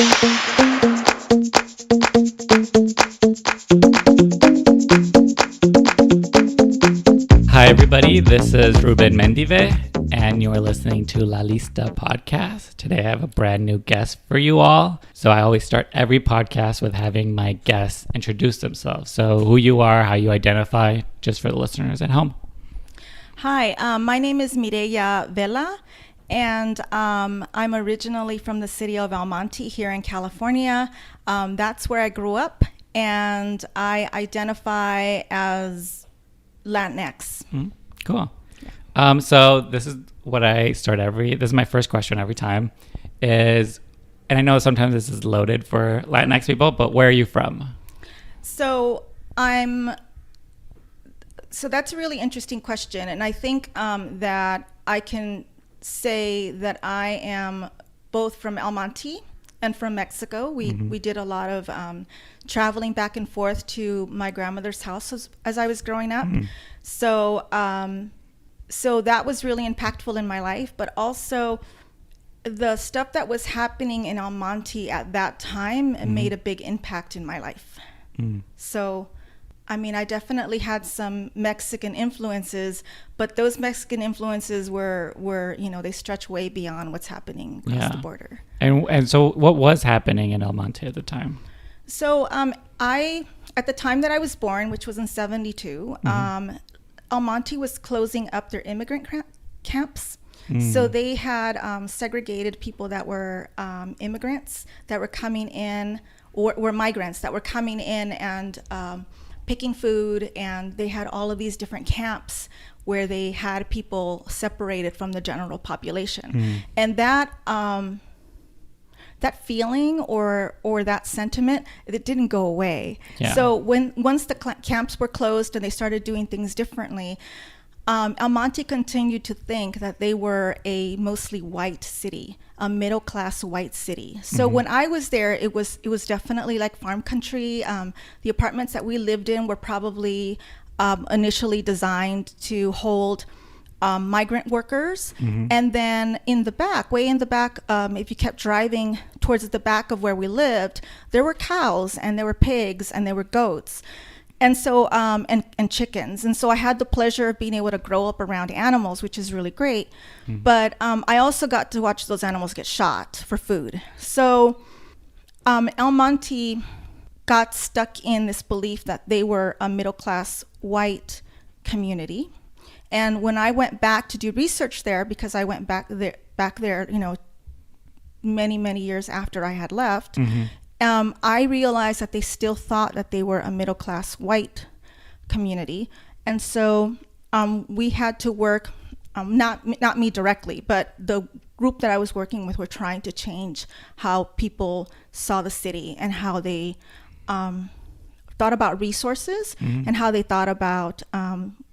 Hi, everybody. This is Ruben Mendive, and you're listening to La Lista podcast. Today, I have a brand new guest for you all. So I always start every podcast with having my guests introduce themselves. So who you are, how you identify, just for the listeners at home. Hi, my name is Mireya Vela, and I'm originally from the city of Monte here in California. That's where I grew up, and I identify as LatinX. Cool. So this is what I start this is my first question every time and I know sometimes this is loaded for Latinx people, but where are you from? So that's a really interesting question. And I think that I can say that I am both from El Monte and from Mexico. We did a lot of traveling back and forth to my grandmother's house as I was growing up. So that was really impactful in my life, but also the stuff that was happening in El Monte at that time made a big impact in my life. So, I mean, I definitely had some Mexican influences, but those Mexican influences were they stretch way beyond what's happening across the border. And so what was happening in El Monte at the time? So at the time that I was born, which was in 1972, El Monte was closing up their immigrant camps. So they had segregated people that were immigrants that were coming in, or were migrants that were coming in and picking food, and they had all of these different camps where they had people separated from the general population. And that feeling or that sentiment, it didn't go away. So once the camps were closed and they started doing things differently, El Monte continued to think that they were a mostly white city, a middle-class white city. So when I was there, it was definitely like farm country. The apartments that we lived in were probably initially designed to hold migrant workers. And then in the back, way in the back, if you kept driving towards the back of where we lived, there were cows and there were pigs and there were goats. And so, and chickens. And so I had the pleasure of being able to grow up around animals, which is really great. But I also got to watch those animals get shot for food. So El Monte got stuck in this belief that they were a middle-class white community. And when I went back to do research there, because I went back there, many, many years after I had left, I realized that they still thought that they were a middle-class white community. And so we had to work, not me directly, but the group that I was working with were trying to change how people saw the city and how they thought about resources and how they thought about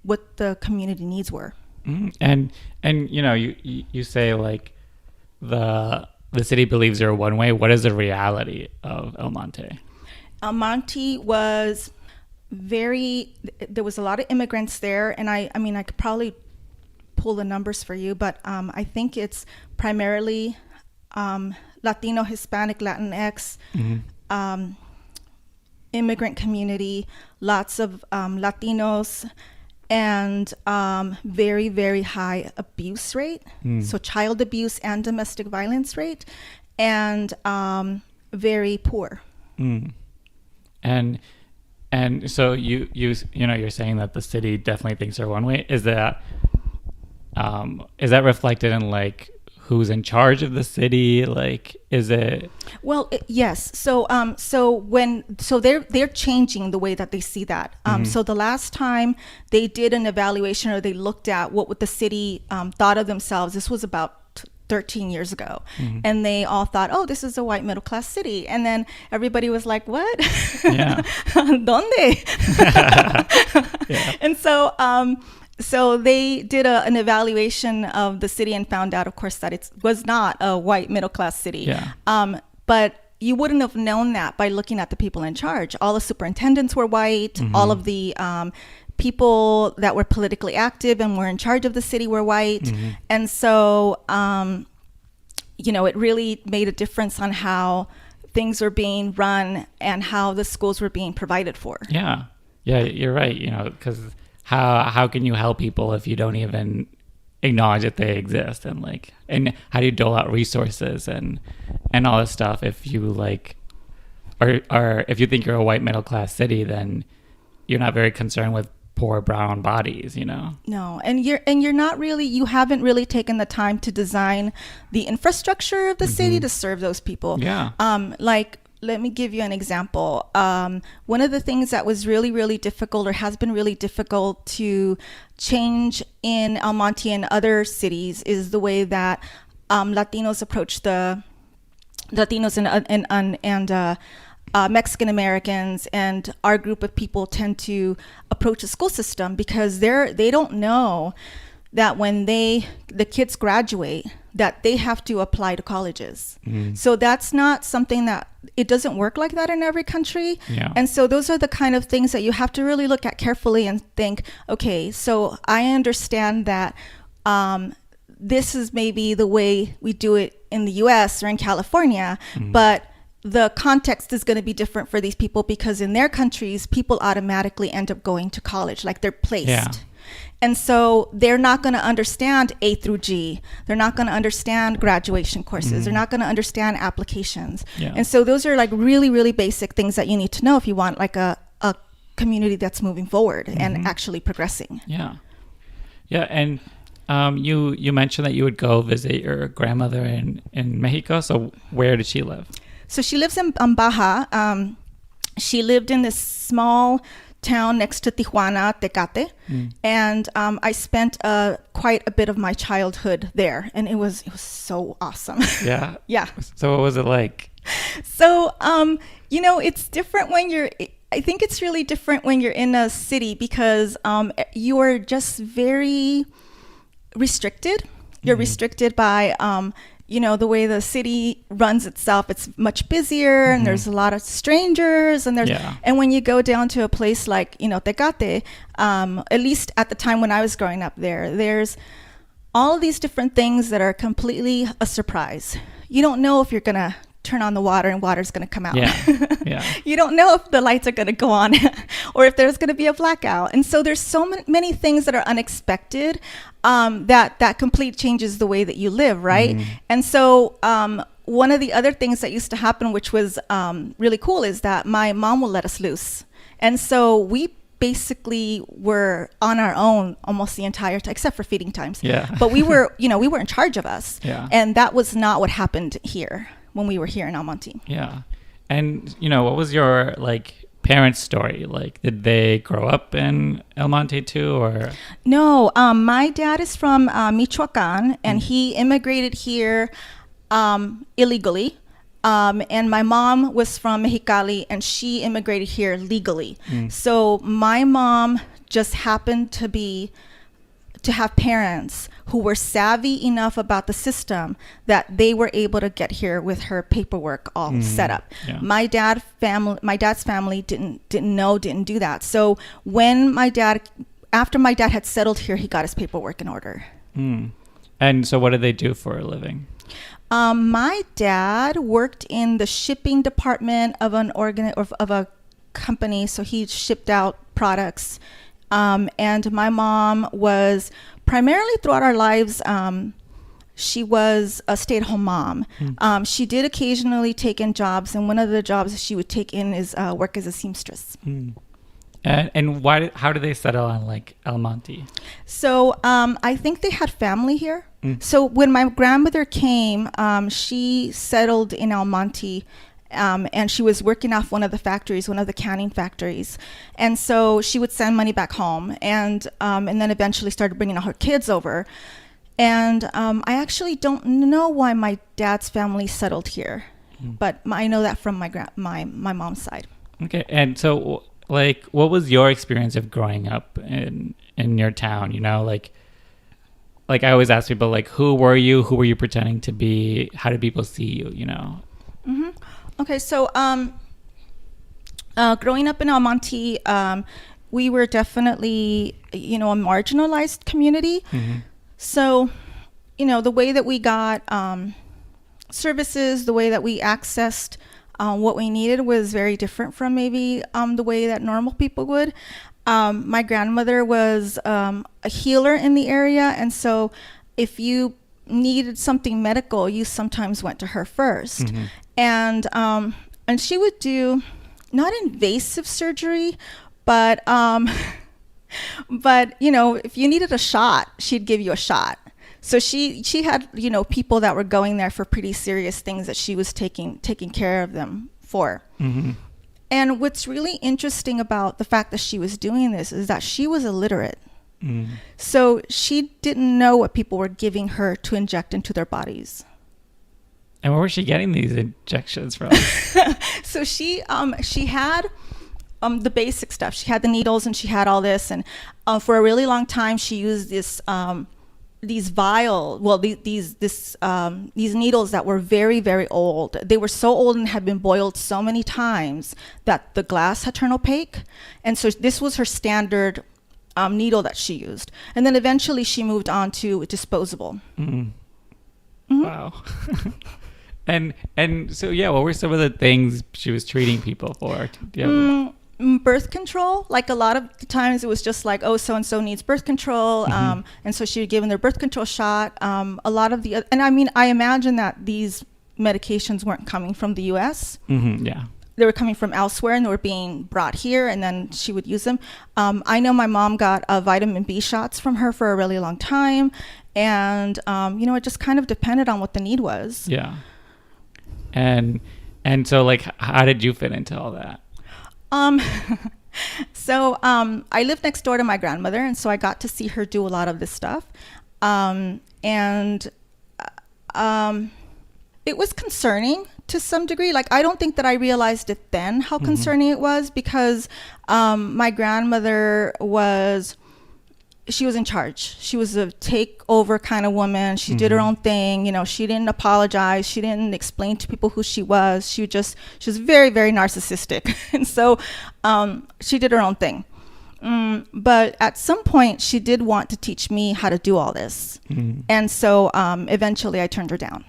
what the community needs were. And you say like the city believes they're one way. What is the reality of El Monte? El Monte was there was a lot of immigrants there, and I mean I could probably pull the numbers for you, but I think it's primarily Latino, Hispanic, Latinx, immigrant community, lots of Latinos, and very, very high abuse rate. So child abuse and domestic violence rate, and very poor. And so you're saying that the city definitely thinks they're one way. Is that reflected in like who's in charge of the city? Like, is it? Well, yes. So they're changing the way that they see that. So the last time they did an evaluation or they looked at what the city thought of themselves, this was about 13 years ago. And they all thought, oh, this is a white middle class city. And then everybody was like, what? Yeah. ¿Dónde? Yeah. And so they did an evaluation of the city and found out, of course, that it was not a white middle-class city. Yeah. But you wouldn't have known that by looking at the people in charge. All the superintendents were white. All of the people that were politically active and were in charge of the city were white. And so, it really made a difference on how things were being run and how the schools were being provided for. Yeah, you're right. Because how can you help people if you don't even acknowledge that they exist, and how do you dole out resources and all this stuff if you or if you think you're a white middle class city, then you're not very concerned with poor brown bodies, No, and you haven't really taken the time to design the infrastructure of the city to serve those people. Yeah. Let me give you an example. One of the things that was really, really difficult, or has been really difficult to change in El Monte and other cities, is the way that Latinos approach the Latinos and Mexican Americans and our group of people tend to approach the school system, because they don't know that when the kids graduate, that they have to apply to colleges. So that's not something that, it doesn't work like that in every country. Yeah. And so those are the kind of things that you have to really look at carefully and think, okay, so I understand that this is maybe the way we do it in the US or in California, but the context is going to be different for these people, because in their countries, people automatically end up going to college, like they're placed. Yeah. And so they're not going to understand A through G. They're not going to understand graduation courses. They're not going to understand applications. Yeah. And so those are like really, really basic things that you need to know if you want like a community that's moving forward and actually progressing. Yeah. Yeah. And you mentioned that you would go visit your grandmother in Mexico. So where did she live? So she lives in Baja. She lived in this small town next to Tijuana, Tecate, and I spent quite a bit of my childhood there, and it was so awesome. Yeah. Yeah. So what was it like? So it's different when I think it's really different when you're in a city, because you are just very restricted. You're restricted by the way the city runs itself. It's much busier, and there's a lot of strangers, and and when you go down to a place like Tecate, at least at the time when I was growing up there's all of these different things that are completely a surprise. You don't know if you're gonna turn on the water and water's gonna come out. Yeah. You don't know if the lights are gonna go on or if there's gonna be a blackout. And so there's so many things that are unexpected that completely changes the way that you live, right? And so one of the other things that used to happen, which was really cool, is that my mom will let us loose. And so we basically were on our own almost the entire time, except for feeding times. Yeah. But we were in charge of us. Yeah. And that was not what happened here when we were here in El Monte. Yeah. And, what was your, parents' story? Did they grow up in El Monte too, or? No, my dad is from Michoacan, and he immigrated here illegally. And my mom was from Mexicali, and she immigrated here legally. So my mom just happened to have parents who were savvy enough about the system that they were able to get here with her paperwork all set up. Yeah. My dad's family didn't do that. So after my dad had settled here, he got his paperwork in order. And so what did they do for a living? My dad worked in the shipping department of a company, so he shipped out products. And my mom was primarily throughout our lives, she was a stay-at-home mom. She did occasionally take in jobs, and one of the jobs she would take in is work as a seamstress. And how did they settle on El Monte? So I think they had family here. So when my grandmother came, she settled in El Monte. And she was working off one of the canning factories. And so she would send money back home, and then eventually started bringing all her kids over. And I actually don't know why my dad's family settled here, but I know that from my mom's side. Okay. And so what was your experience of growing up in your town? I always ask people, who were you pretending to be? How did people see you, Okay, so growing up in El Monte, we were definitely, a marginalized community. So, the way that we got services, the way that we accessed What we needed was very different from maybe the way that normal people would. My grandmother was a healer in the area, and so if you needed something medical, you sometimes went to her first. And she would do not invasive surgery, but you know, if you needed a shot, she'd give you a shot. So she had, you know, people that were going there for pretty serious things that she was taking care of them for. And what's really interesting about the fact that she was doing this is that she was illiterate. So she didn't know what people were giving her to inject into their bodies. And where was she getting these injections from? So she had the basic stuff. She had the needles and she had all this. And for a really long time, she used this these needles that were very, very old. They were so old and had been boiled so many times that the glass had turned opaque. And so this was her standard needle that she used. And then eventually she moved on to disposable. Wow. And so, yeah, what were some of the things she was treating people for? Birth control. Like a lot of the times it was just like, oh, so-and-so needs birth control. And so she would give them their birth control shot. A lot of the, and I mean, I imagine that these medications weren't coming from the US. Yeah. They were coming from elsewhere and they were being brought here, and then she would use them. I know my mom got vitamin B shots from her for a really long time. And, you know, it just kind of depended on what the need was. Yeah. And so, like, how did you fit into all that? So I lived next door to my grandmother, and so I got to see her do a lot of this stuff. It was concerning to some degree. Like, I don't think that I realized it then how concerning it was, because my grandmother she was in charge. She was a takeover kind of woman. She did her own thing. You know, she didn't apologize. She didn't explain to people who she was. She was very, very narcissistic. And so she did her own thing. But at some point, she did want to teach me how to do all this. And so eventually I turned her down.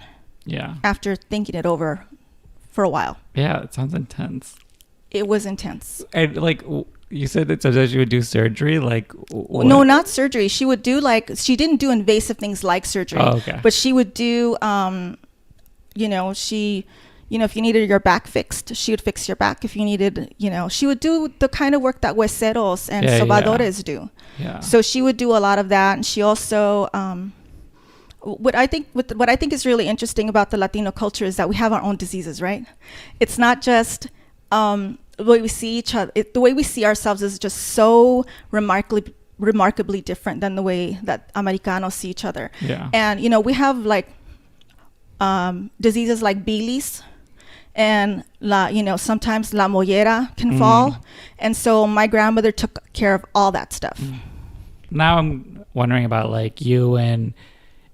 Yeah. After thinking it over for a while. Yeah, it sounds intense. It was intense. And, like, you said that sometimes you would do surgery, like what? No, not surgery. She would do she didn't do invasive things like surgery. Oh, okay. But she would do, if you needed your back fixed, she would fix your back. If you needed, she would do the kind of work that hueseros and sobadores do. Yeah. So she would do a lot of that. And she also, what I think is really interesting about the Latino culture is that we have our own diseases, right? It's not just, the way we see each other, the way we see ourselves is just so remarkably different than the way that Americanos see each other. Yeah. And, we have like diseases like bilis, and sometimes la mollera can fall. And so my grandmother took care of all that stuff. Now I'm wondering about, like, you in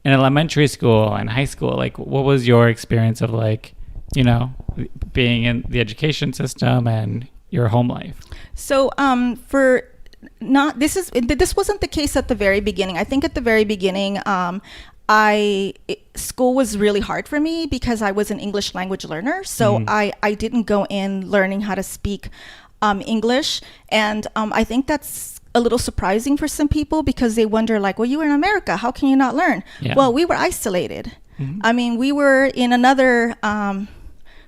elementary school and high school. Like, what was your experience of, like, being in the education system and your home life? So this wasn't the case at the very beginning. I think at the very beginning, school was really hard for me because I was an English language learner. So I didn't go in learning how to speak English. And I think that's a little surprising for some people because they wonder, like, well, you were in America, how can you not learn? Yeah. Well, we were isolated. I mean, we were in another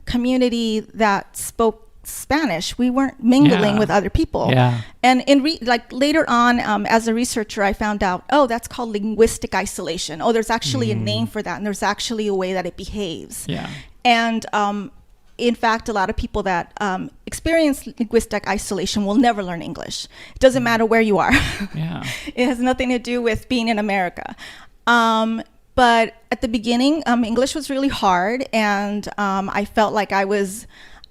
community that spoke Spanish. We weren't mingling with other people. Yeah. And later on, as a researcher, I found out, that's called linguistic isolation. There's actually a name for that, and there's actually a way that it behaves. Yeah. And in fact, a lot of people that experience linguistic isolation will never learn English. It doesn't matter where you are. Yeah. It has nothing to do with being in America. But at the beginning, English was really hard, and I felt like I was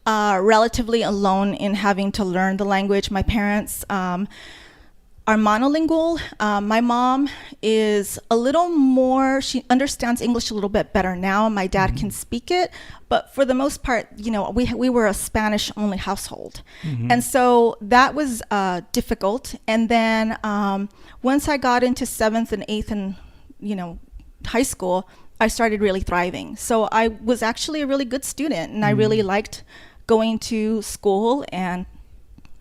relatively alone in having to learn the language. My parents are monolingual. My mom is a little more, she understands English a little bit better now. My dad can speak it, but for the most part, we were a Spanish-only household. And so that was difficult. And then once I got into 7th and 8th and, high school, I started really thriving. So I was actually a really good student, and I really liked going to school and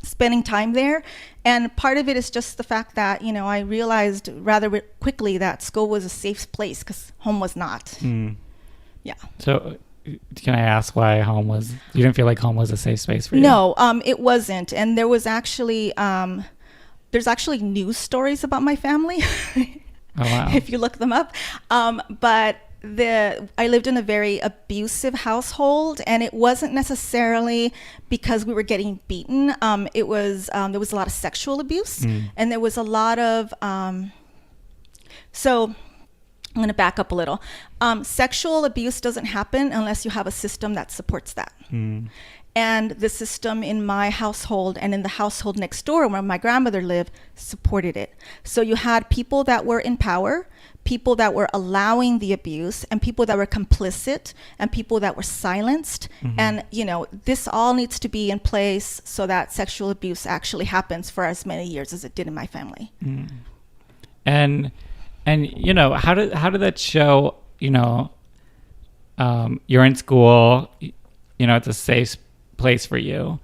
spending time there. And part of it is just the fact that, you know, I realized rather quickly that school was a safe place because home was not. Yeah. So can I ask why you didn't feel like home was a safe space for you? No, it wasn't. And there was actually, there's actually news stories about my family. Oh, wow. If you look them up. But I lived in a very abusive household, and it wasn't necessarily because we were getting beaten. It was there was a lot of sexual abuse, and there was a lot of so I'm going to back up a little. Sexual abuse doesn't happen unless you have a system that supports that. And the system in my household and in the household next door where my grandmother lived supported it. So you had people that were in power, people that were allowing the abuse, and people that were complicit, and people that were silenced. And, you know, this all needs to be in place so that sexual abuse actually happens for as many years as it did in my family. And you know, how did that show, you know, you're in school, you know, it's a safe place for you.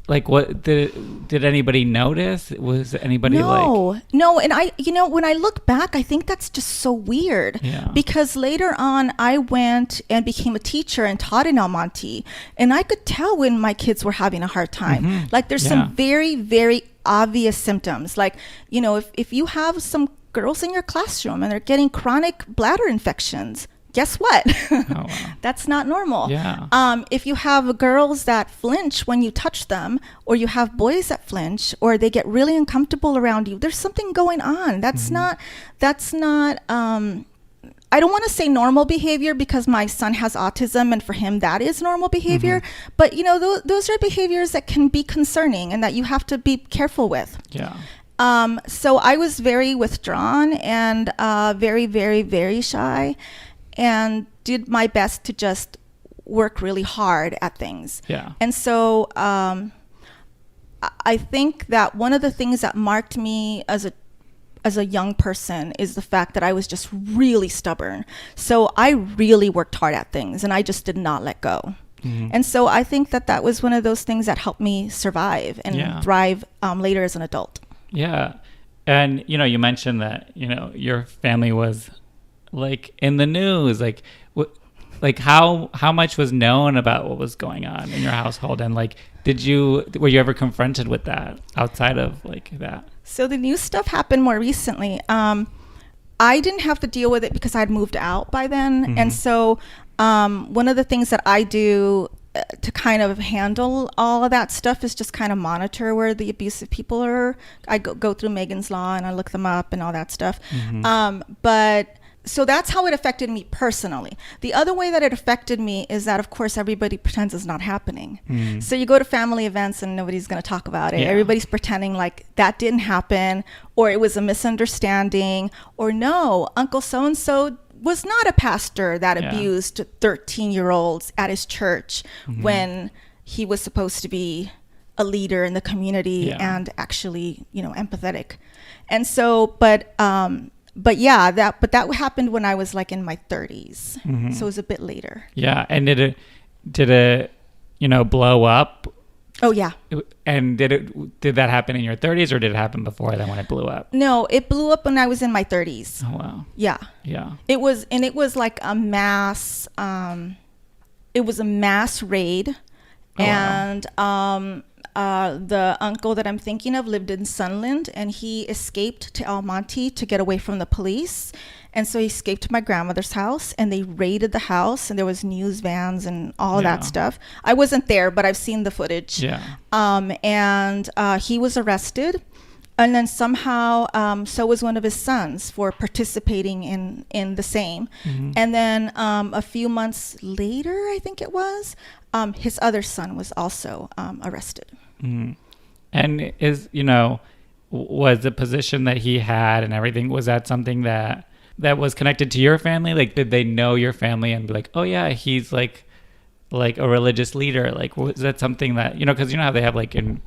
Like, what did anybody notice? Was anybody No. And I, you know, when I look back, I think that's just so weird. Yeah. Because later on, I went and became a teacher and taught in Monte, and I could tell when my kids were having a hard time. Like, there's some very, very obvious symptoms. Like, you know, if you have some girls in your classroom and they're getting chronic bladder infections, guess what? Oh, wow. That's not normal. Yeah. If you have girls that flinch when you touch them, or you have boys that flinch, or they get really uncomfortable around you, there's something going on. That's not, I don't want to say normal behavior because my son has autism and for him that is normal behavior. But, you know, those are behaviors that can be concerning and that you have to be careful with. Yeah. So I was very withdrawn and very, very, very shy, and did my best to just work really hard at things. Yeah. And so I think that one of the things that marked me as a young person is the fact that I was just really stubborn. So I really worked hard at things, and I just did not let go. And so I think that was one of those things that helped me survive and thrive later as an adult. Yeah. And, you know, you mentioned that, you know, your family was like in the news, like how much was known about what was going on in your household? And like, were you ever confronted with that outside of like that? So the news stuff happened more recently. I didn't have to deal with it because I'd moved out by then. And so one of the things that I do to kind of handle all of that stuff is just kind of monitor where the abusive people are. I go through Megan's Law and I look them up and all that stuff. But so that's how it affected me personally. The other way that it affected me is that, of course, everybody pretends it's not happening. So you go to family events and nobody's going to talk about it. Everybody's pretending like that didn't happen, or it was a misunderstanding, or no, Uncle so-and-so was not a pastor that abused 13-year-olds at his church when he was supposed to be a leader in the community and actually, you know, empathetic. And so, but yeah, that happened when I was like in my 30s. So it was a bit later. Yeah. And did it, you know, blow up? Oh yeah. And did that happen in your 30s, or did it happen before then when it blew up? No, it blew up when I was in my 30s. Oh wow. Yeah. Yeah. It was like a mass it was a mass raid. And the uncle that I'm thinking of lived in Sunland, and he escaped to Monte to get away from the police. And so he escaped to my grandmother's house, and they raided the house, and there was news vans and all of that stuff. I wasn't there, but I've seen the footage. Yeah. And he was arrested. And then somehow, so was one of his sons for participating in the same. And then a few months later, I think it was, his other son was also arrested. And was the position that he had and everything, was that something that was connected to your family? Like, did they know your family and be like, oh yeah, he's like a religious leader? Like, was that something that, because you know how they have like in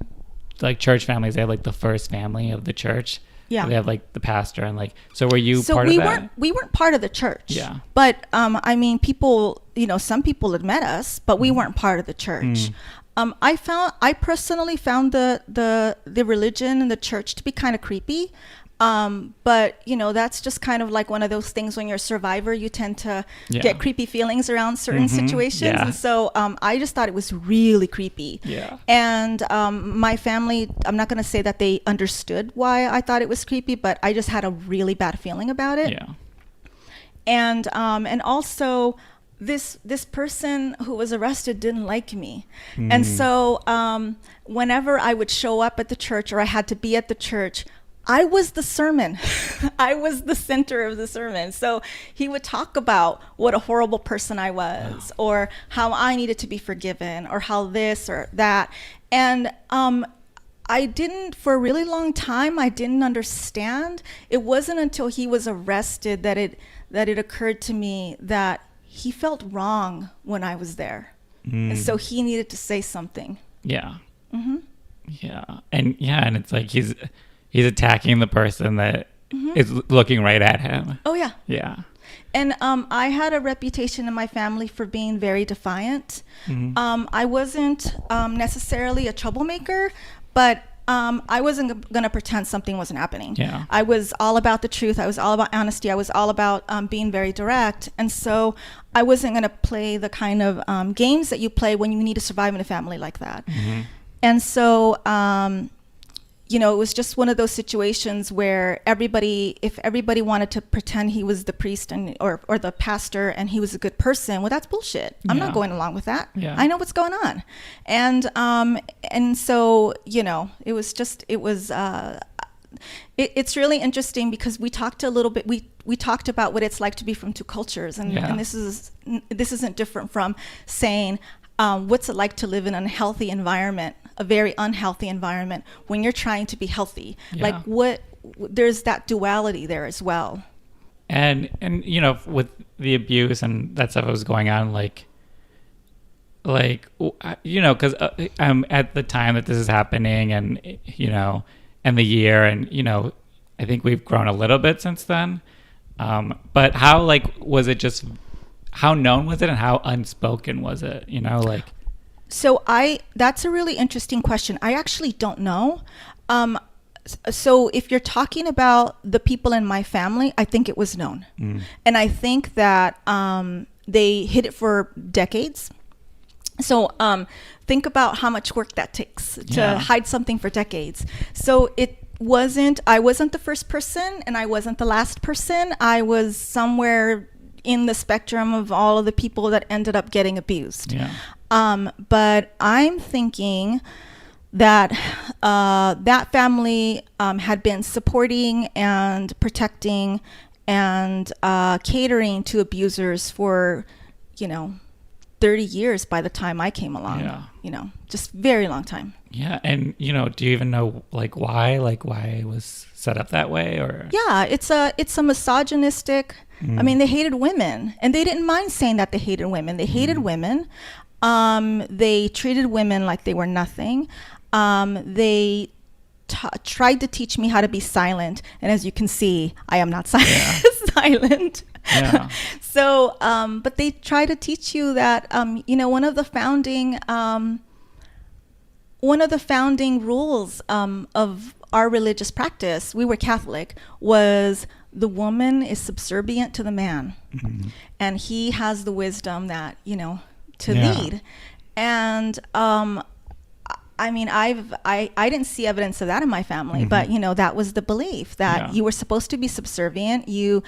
like church families, they have like the first family of the church. Yeah. They have like the pastor and like, so were you part of that? We weren't part of the church. Yeah. But I mean, people, some people had met us, but we weren't part of the church. I personally found the religion and the church to be kind of creepy. But that's just kind of like one of those things when you're a survivor, you tend to get creepy feelings around certain situations. Yeah. And so I just thought it was really creepy. Yeah. And my family, I'm not going to say that they understood why I thought it was creepy, but I just had a really bad feeling about it. Yeah. And also this person who was arrested didn't like me. And so whenever I would show up at the church or I had to be at the church, I was the sermon. I was the center of the sermon. So he would talk about what a horrible person I was, or how I needed to be forgiven, or how this or that. And I didn't, for a really long time, I didn't understand. It wasn't until he was arrested that it occurred to me that he felt wrong when I was there. And so he needed to say something. Yeah. Yeah. And it's like he's attacking the person that is looking right at him. Oh, yeah. Yeah. And I had a reputation in my family for being very defiant. I wasn't necessarily a troublemaker, but I wasn't going to pretend something wasn't happening. Yeah. I was all about the truth. I was all about honesty. I was all about being very direct. And so I wasn't going to play the kind of games that you play when you need to survive in a family like that. And so it was just one of those situations where if everybody wanted to pretend he was the priest or the pastor and he was a good person, well, that's bullshit. I'm not going along with that. Yeah. I know what's going on. And so, it's really interesting because we talked a little bit, we talked about what it's like to be from two cultures. And this isn't different from saying, what's it like to live in an unhealthy environment, a very unhealthy environment, when you're trying to be healthy? Yeah. Like there's that duality there as well. And with the abuse and that stuff that was going on, because at the time that this is happening, and and the year, and I think we've grown a little bit since then. But how was it just? How known was it, and how unspoken was it? So that's a really interesting question. I actually don't know. So if you're talking about the people in my family, I think it was known. And I think that they hid it for decades. So think about how much work that takes to hide something for decades. So I wasn't the first person, and I wasn't the last person. I was somewhere in the spectrum of all of the people that ended up getting abused. Yeah. But I'm thinking that that family had been supporting and protecting and catering to abusers for, 30 years by the time I came along. Yeah. Just very long time. Yeah. And, do you even know why it was set up that way? Or Yeah, it's a misogynistic. I mean, they hated women, and they didn't mind saying that they hated women. They hated women. They treated women like they were nothing. They tried to teach me how to be silent, and as you can see, I am not silent. Yeah. So, but they try to teach you that, one of the founding rules of our religious practice, we were Catholic, was the woman is subservient to the man, and he has the wisdom that to lead. And I mean, I didn't see evidence of that in my family, but that was the belief that you were supposed to be subservient. You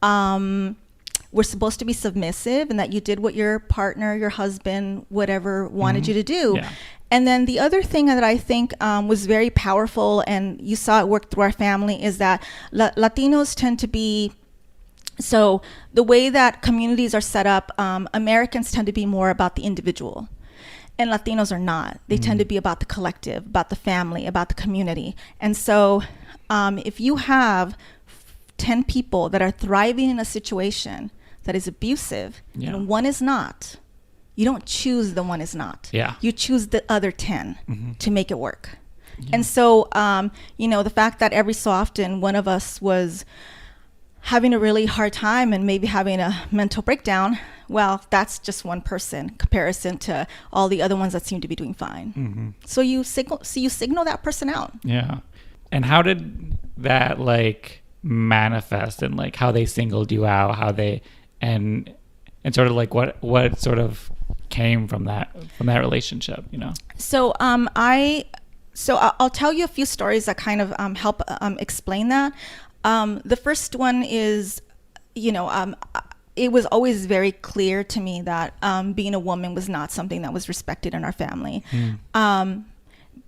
were supposed to be submissive, and that you did what your partner, your husband, whatever wanted you to do. Yeah. And then the other thing that I think was very powerful, and you saw it work through our family, is that Latinos tend to be, so the way that communities are set up, Americans tend to be more about the individual, and Latinos are not. They tend to be about the collective, about the family, about the community. And so if you have 10 people that are thriving in a situation that is abusive, and one is not, you don't choose the one is not. Yeah. You choose the other 10 to make it work. And so, the fact that every so often one of us was having a really hard time and maybe having a mental breakdown, well, that's just one person comparison to all the other ones that seem to be doing fine. So you signal that person out. Yeah. And how did that like manifest, and like how they singled you out, how they and sort of like what sort of came from that relationship, So I'll tell you a few stories that kind of help explain that. The first one is, it was always very clear to me that being a woman was not something that was respected in our family.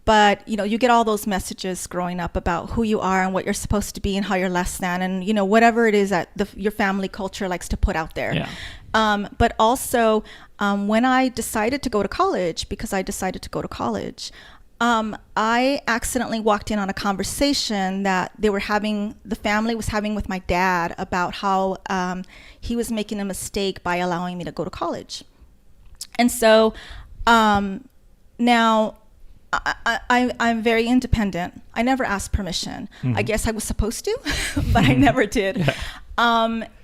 But, you get all those messages growing up about who you are and what you're supposed to be and how you're less than, and, whatever it is that your family culture likes to put out there. Yeah. But also, when I decided to go to college, I accidentally walked in on a conversation that the family was having with my dad about how he was making a mistake by allowing me to go to college. And so now I'm very independent. I never asked permission. I guess I was supposed to, but I never did. Yeah.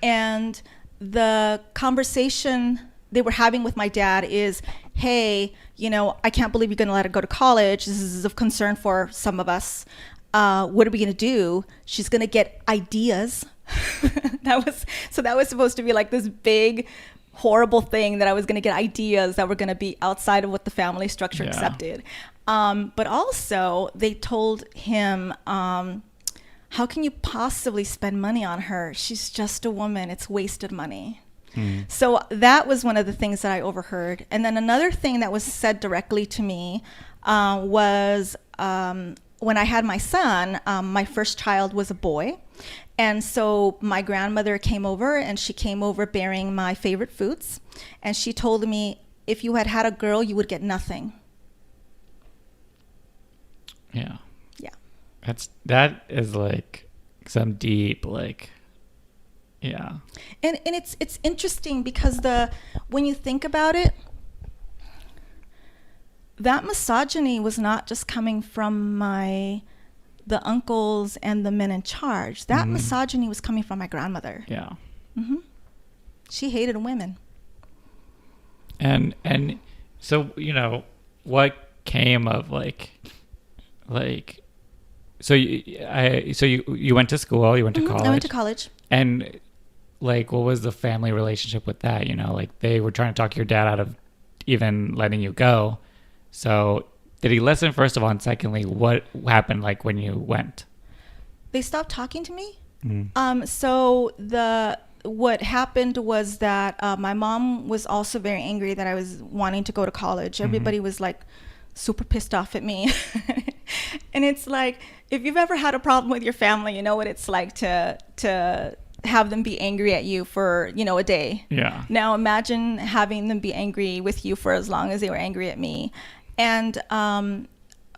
And the conversation they were having with my dad is, hey, I can't believe you're going to let her go to college. This is of concern for some of us. What are we going to do? She's going to get ideas. That was supposed to be like this big, horrible thing that I was going to get ideas that were going to be outside of what the family structure accepted. But also they told him, how can you possibly spend money on her? She's just a woman. It's wasted money. So that was one of the things that I overheard. And then another thing that was said directly to me was when I had my son, my first child was a boy. And so my grandmother came over, and she came over bearing my favorite foods. And she told me, if you had a girl, you would get nothing. Yeah. Yeah. That is like some deep, like, yeah. And it's interesting because when you think about it, that misogyny was not just coming from the uncles and the men in charge. That misogyny was coming from my grandmother. Yeah. She hated women. And so, what came of so you went to school, you went to college. I went to college. And like, what was the family relationship with that? Like they were trying to talk your dad out of even letting you go. So did he listen, first of all? And secondly, what happened like when you went? They stopped talking to me. So what happened was that my mom was also very angry that I was wanting to go to college. Everybody was like super pissed off at me. And it's like, if you've ever had a problem with your family, you know what it's like to have them be angry at you for, a day. Yeah. Now imagine having them be angry with you for as long as they were angry at me. And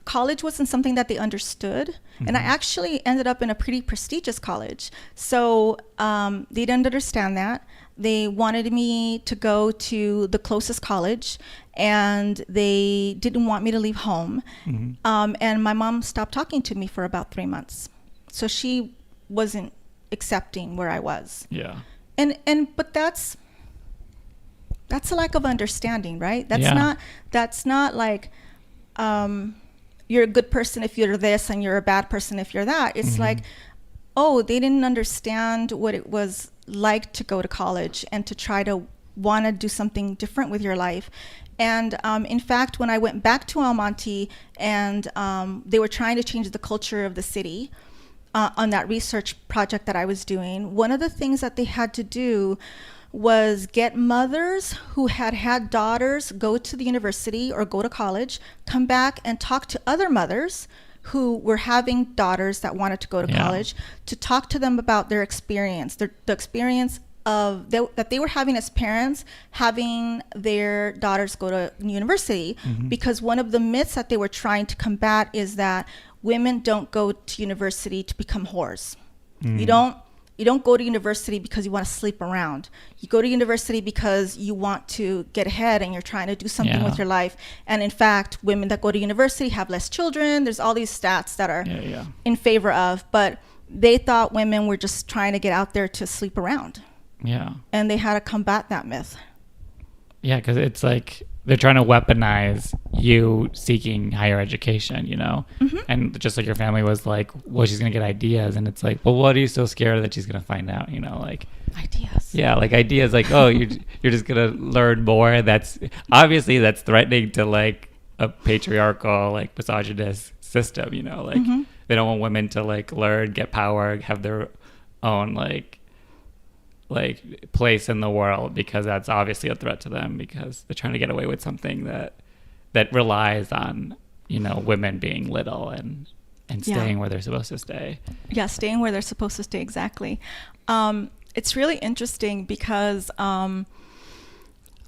college wasn't something that they understood. And I actually ended up in a pretty prestigious college. So they didn't understand that. They wanted me to go to the closest college, and they didn't want me to leave home. And my mom stopped talking to me for about 3 months. So she wasn't accepting where I was. Yeah. But that's a lack of understanding, right? That's not like you're a good person if you're this and you're a bad person if you're that. It's like, oh, they didn't understand what it was like to go to college and to try to want to do something different with your life. And in fact, when I went back to Monte and they were trying to change the culture of the city on that research project that I was doing, one of the things that they had to do was get mothers who had daughters go to the university or go to college, come back and talk to other mothers who were having daughters that wanted to go to college, to talk to them about their experience, the experience that they were having as parents, having their daughters go to university. Because one of the myths that they were trying to combat is that women don't go to university to become whores. You You don't go to university because you want to sleep around. You go to university because you want to get ahead and you're trying to do something with your life. And in fact, women that go to university have less children. There's all these stats that are in favor of, but they thought women were just trying to get out there to sleep around. Yeah. And they had to combat that myth. Yeah, because it's like they're trying to weaponize you seeking higher education, you know? Mm-hmm. And just like your family was like, well, she's going to get ideas. And it's like, well, what are you so scared that she's going to find out, you know? Like ideas. Yeah, like ideas like, oh, you're just going to learn more. That's obviously that's threatening to like a patriarchal, like misogynist system, you know? Like they don't want women to like learn, get power, have their own like place in the world, because that's obviously a threat to them, because they're trying to get away with something that relies on, you know, women being little and staying where they're supposed to stay. Yeah, staying where they're supposed to stay, exactly. It's really interesting because I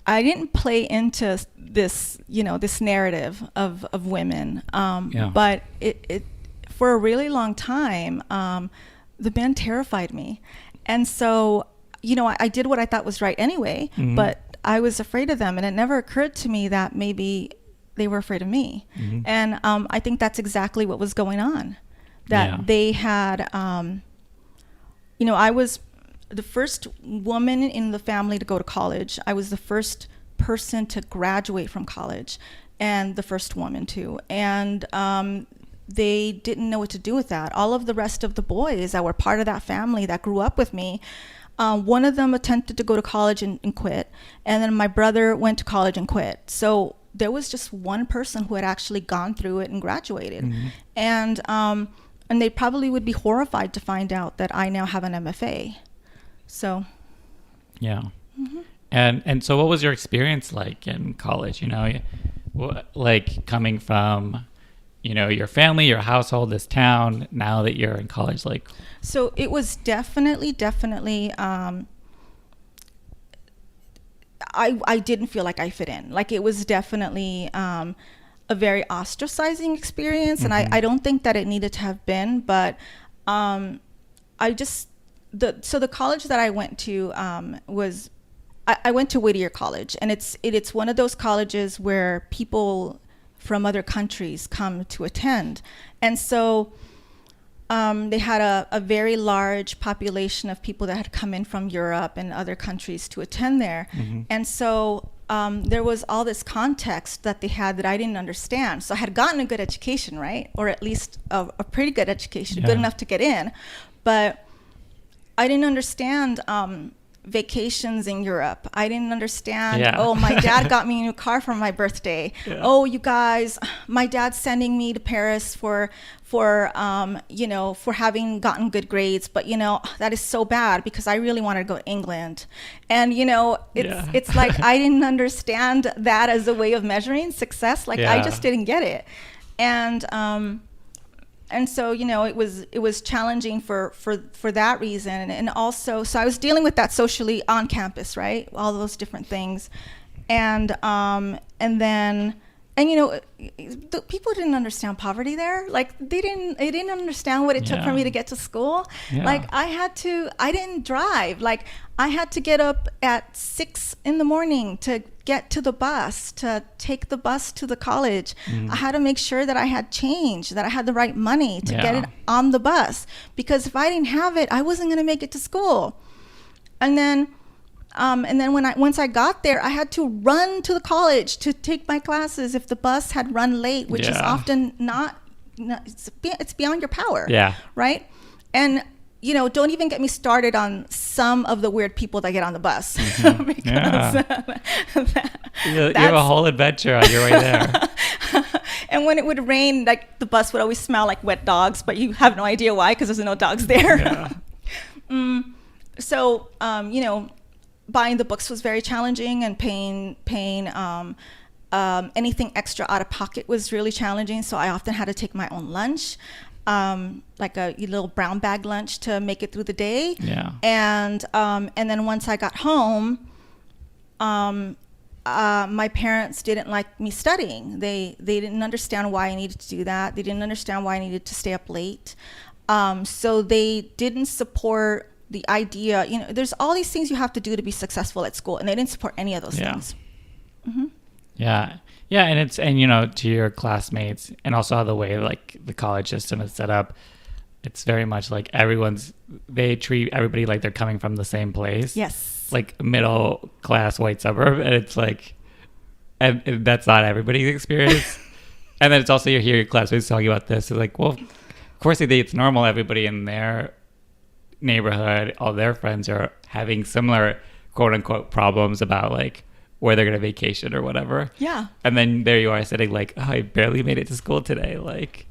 didn't play into this, you know, this narrative of women, but it for a really long time, the men terrified me. And so, you know, I did what I thought was right anyway, but I was afraid of them. And it never occurred to me that maybe they were afraid of me. And I think that's exactly what was going on. That they had, you know, I was the first woman in the family to go to college. I was the first person to graduate from college, and the first woman too. And they didn't know what to do with that. All of the rest of the boys that were part of that family that grew up with me, one of them attempted to go to college and quit. And then my brother went to college and quit. So there was just one person who had actually gone through it and graduated. And they probably would be horrified to find out that I now have an MFA. So. Yeah. And so what was your experience like in college? You know, like coming from, you know, your family, your household, this town, now that you're in college, like. So it was definitely, I didn't feel like I fit in. Like it was definitely a very ostracizing experience. And I don't think that it needed to have been, but the college that I went to was, I went to Whittier College, and it's one of those colleges where people from other countries come to attend. And so they had a very large population of people that had come in from Europe and other countries to attend there. And so there was all this context that they had that I didn't understand. So I had gotten a good education, right? Or at least a pretty good education, good enough to get in. But I didn't understand vacations in Europe. I didn't understand, oh, my dad got me a new car for my birthday. Oh, you guys, my dad's sending me to Paris for you know, for having gotten good grades, but you know, that is so bad because I really wanted to go to England. And you know, it's like I didn't understand that as a way of measuring success. Like I just didn't get it. And so, you know, it was challenging for that reason. And also, so I was dealing with that socially on campus, right? All those different things. And then, you know, the people didn't understand poverty there. Like they didn't understand what it took for me to get to school. Like I didn't drive. Like I had to get up at 6 a.m. to get to the bus, to take the bus to the college. I had to make sure that I had change, that I had the right money to get it on the bus. Because if I didn't have it, I wasn't going to make it to school. And then once I got there, I had to run to the college to take my classes if the bus had run late, which is often not it's beyond your power. Right? And you know, don't even get me started on some of the weird people that get on the bus. Because you have a whole adventure on your way there. And when it would rain, like the bus would always smell like wet dogs, but you have no idea why because there's no dogs there. So, you know, buying the books was very challenging, and paying anything extra out of pocket was really challenging. So I often had to take my own lunch. Like a little brown bag lunch to make it through the day. And then once I got home, my parents didn't like me studying. They didn't understand why I needed to do that. They didn't understand why I needed to stay up late. So they didn't support the idea, there's all these things you have to do to be successful at school, and they didn't support any of those things. Mm-hmm. Yeah. And to your classmates, and also how the way like the college system is set up, it's very much like they treat everybody like they're coming from the same place. Yes. Like middle class white suburb. And it's like, and that's not everybody's experience. And then it's also, you hear your classmates talking about this. It's like, well, of course they think it's normal. Everybody in their neighborhood, all their friends are having similar quote unquote problems about like where they're going to vacation or whatever. Yeah. And then there you are sitting like, oh, I barely made it to school today. Like,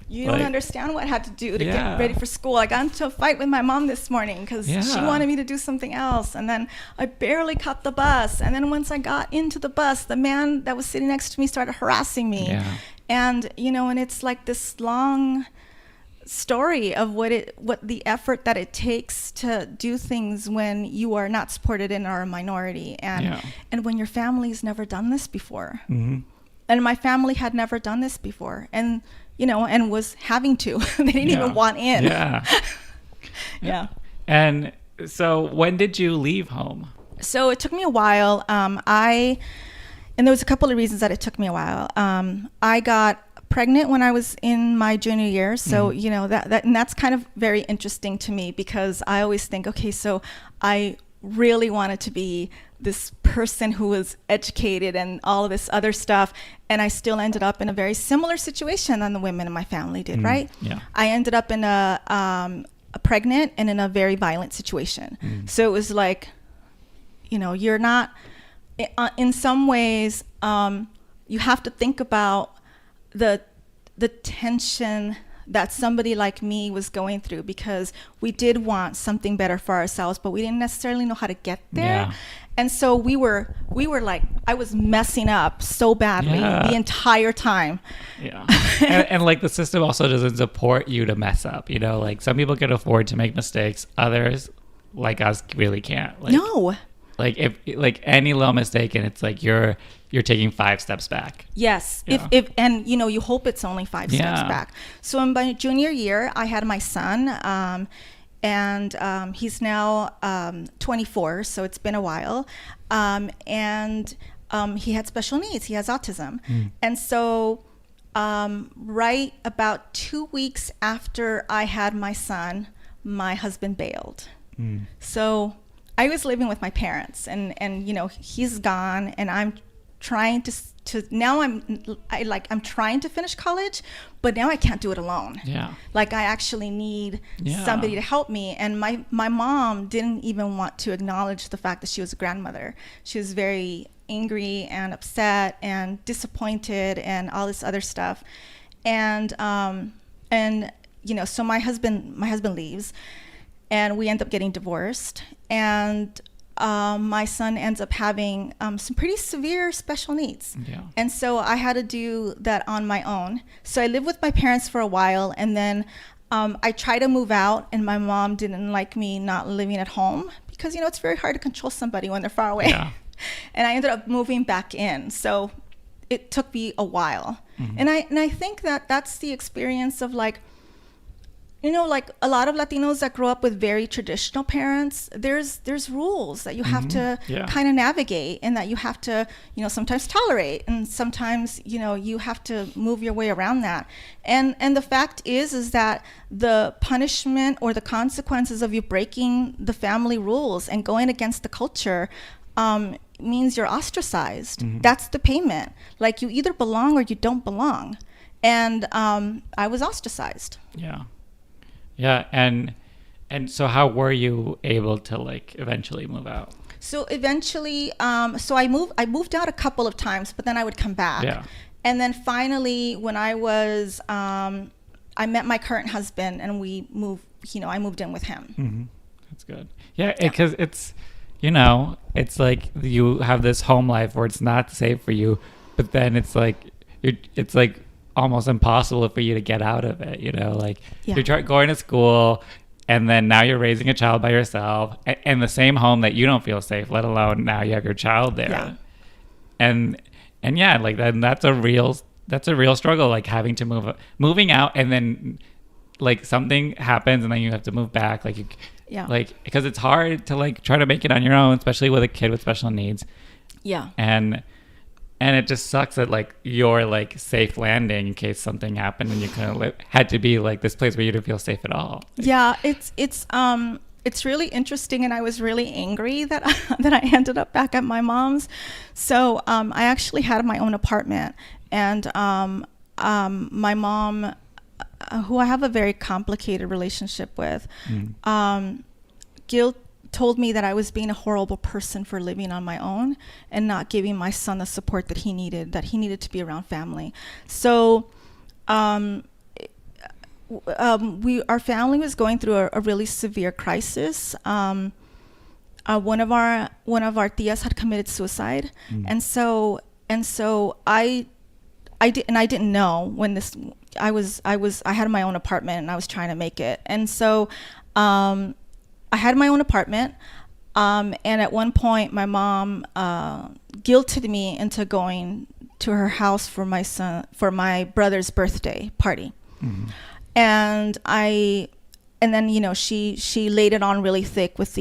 you don't understand what I had to do to get ready for school. I got into a fight with my mom this morning because she wanted me to do something else. And then I barely caught the bus. And then once I got into the bus, the man that was sitting next to me started harassing me. Yeah. And, and it's like this long story of what the effort that it takes to do things when you are not supported and are a minority. And when your family's never done this before. Mm-hmm. And my family had never done this before. And and was having to. They didn't even want in. Yeah. Yeah. And so when did you leave home? So it took me a while. And there was a couple of reasons that it took me a while. I got pregnant when I was in my junior year. So, and that's kind of very interesting to me because I always think, okay, so I really wanted to be this person who was educated and all of this other stuff, and I still ended up in a very similar situation than the women in my family did, right? Yeah. I ended up in a pregnant and in a very violent situation. So it was like, you're not, in some ways, you have to think about the tension that somebody like me was going through, because we did want something better for ourselves, but we didn't necessarily know how to get there. Yeah. And so we were like, I was messing up so badly the entire time. Yeah. and like the system also doesn't support you to mess up, like some people can afford to make mistakes. Others like us really can't. Like, no. Like if like any little mistake and it's like you're taking 5 steps back. Yes. Yeah. If and you hope it's only 5 steps back. So in my junior year, I had my son, and he's now 24, so it's been a while. And he had special needs. He has autism. And so right about 2 weeks after I had my son, my husband bailed. So I was living with my parents, and he's gone, and I'm trying to now I'm trying to finish college, but now I can't do it alone. Yeah. Like I actually need somebody to help me. And my mom didn't even want to acknowledge the fact that she was a grandmother. She was very angry and upset and disappointed and all this other stuff. And so my husband leaves, and we end up getting divorced, and my son ends up having some pretty severe special needs. Yeah. And so I had to do that on my own. So I lived with my parents for a while, and then I tried to move out, and my mom didn't like me not living at home because, it's very hard to control somebody when they're far away. Yeah. And I ended up moving back in. So it took me a while. And I think that that's the experience of like a lot of Latinos that grow up with very traditional parents, there's rules that you have to kind of navigate, and that you have to, sometimes tolerate, and sometimes, you have to move your way around that. And the fact is that the punishment or the consequences of you breaking the family rules and going against the culture means you're ostracized. That's the payment. Like you either belong or you don't belong. And I was ostracized. Yeah. Yeah, and so how were you able to like eventually move out? So eventually, so I moved out a couple of times, but then I would come back. Yeah. And then finally, when I was, I met my current husband, and we moved. I moved in with him. That's good. Yeah, because it's, it's like you have this home life where it's not safe for you, but then it's like almost impossible for you to get out of it, you're going to school, and then now you're raising a child by yourself in the same home that you don't feel safe, let alone now you have your child there. And like then that's a real struggle, like having to moving out and then like something happens and then you have to move back, like like because it's hard to like try to make it on your own, especially with a kid with special needs. And it just sucks that like your like safe landing in case something happened and you couldn't had to be like this place where you didn't feel safe at all. It's really interesting, and I was really angry that I ended up back at my mom's. So I actually had my own apartment, and my mom, who I have a very complicated relationship with, told me that I was being a horrible person for living on my own and not giving my son the support that he needed to be around family. So our family was going through a really severe crisis. One of our tias had committed suicide, and so I didn't know when this. I had my own apartment and I was trying to make it, and so I had my own apartment. And at one point, my mom guilted me into going to her house for my brother's birthday party. And then, you know, she laid it on really thick with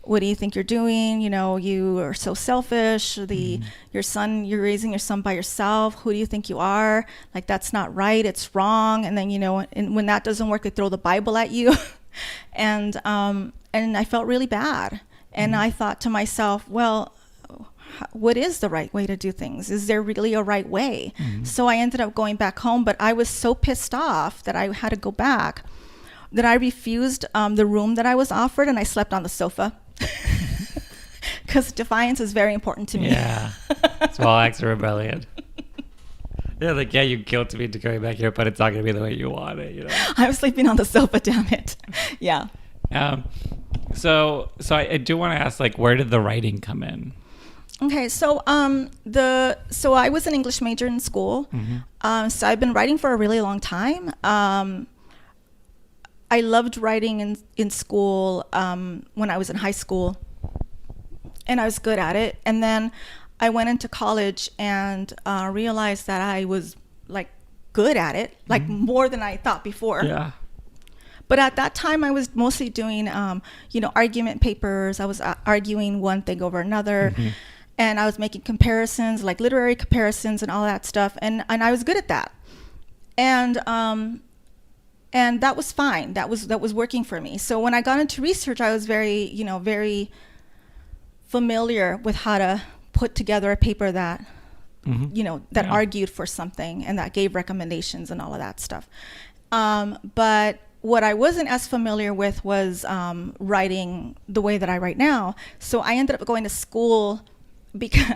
what do you think you're doing? You know, you are so selfish. You're raising your son by yourself. Who do you think you are? Like, that's not right. It's wrong. And then, you know, and when that doesn't work, they throw the Bible at you. And I felt really bad. And I thought to myself, well, what is the right way to do things? Is there really a right way? So I ended up going back home, but I was so pissed off that I had to go back that I refused the room that I was offered, and I slept on the sofa. Because defiance is very important to me. Yeah. Small acts of rebellion. Yeah, like, yeah, you guilted me to going back here, but it's not going to be the way you want it, you know? I was sleeping on the sofa, damn it. Yeah. So I do want to ask, like, where did the writing come in? Okay, so I was an English major in school. So I've been writing for a really long time. I loved writing in school when I was in high school, and I was good at it. And then I went into college and realized that I was like good at it, like more than I thought before. Yeah. But at that time, I was mostly doing, argument papers. I was arguing one thing over another. And I was making comparisons, like literary comparisons and all that stuff. And I was good at that. And that was fine. That was working for me. So when I got into research, I was very familiar with how to put together a paper that, that argued for something and that gave recommendations and all of that stuff. But what I wasn't as familiar with was writing the way that I write now. So I ended up going to school because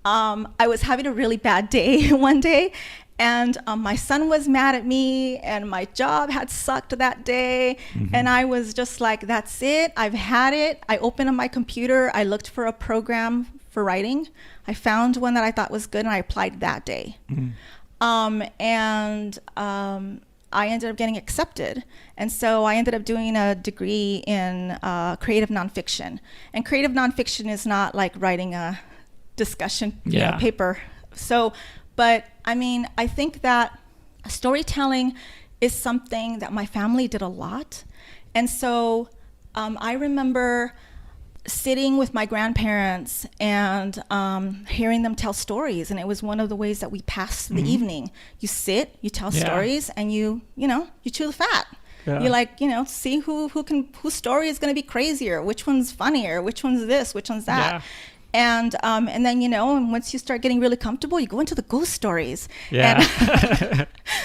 I was having a really bad day one day, and my son was mad at me, and my job had sucked that day, and I was just like, that's it, I've had it. I opened up my computer, I looked for a program for writing, I found one that I thought was good, and I applied that day. I ended up getting accepted. And so I ended up doing a degree in creative nonfiction. And creative nonfiction is not like writing a discussion paper. So, but I mean, I think that storytelling is something that my family did a lot. And so I remember sitting with my grandparents and hearing them tell stories, and it was one of the ways that we passed the evening. You sit, you tell stories, and you chew the fat. You see whose story is going to be crazier, which one's funnier, which one's this, which one's that. And then and once you start getting really comfortable, you go into the ghost stories.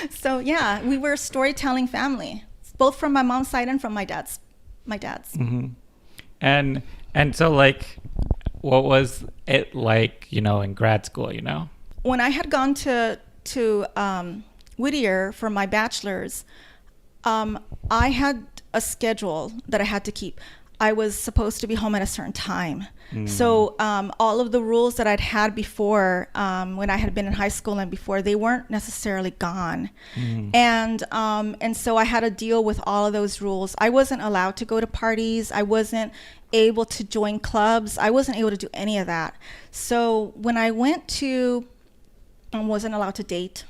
So we were a storytelling family, both from my mom's side and from my dad's. And so, like, what was it like, in grad school, When I had gone to Whittier for my bachelor's, I had a schedule that I had to keep. I was supposed to be home at a certain time. So all of the rules that I'd had before, when I had been in high school and before, they weren't necessarily gone. And so I had to deal with all of those rules. I wasn't allowed to go to parties. I wasn't able to join clubs. I wasn't able to do any of that. So when I went to, I wasn't allowed to date.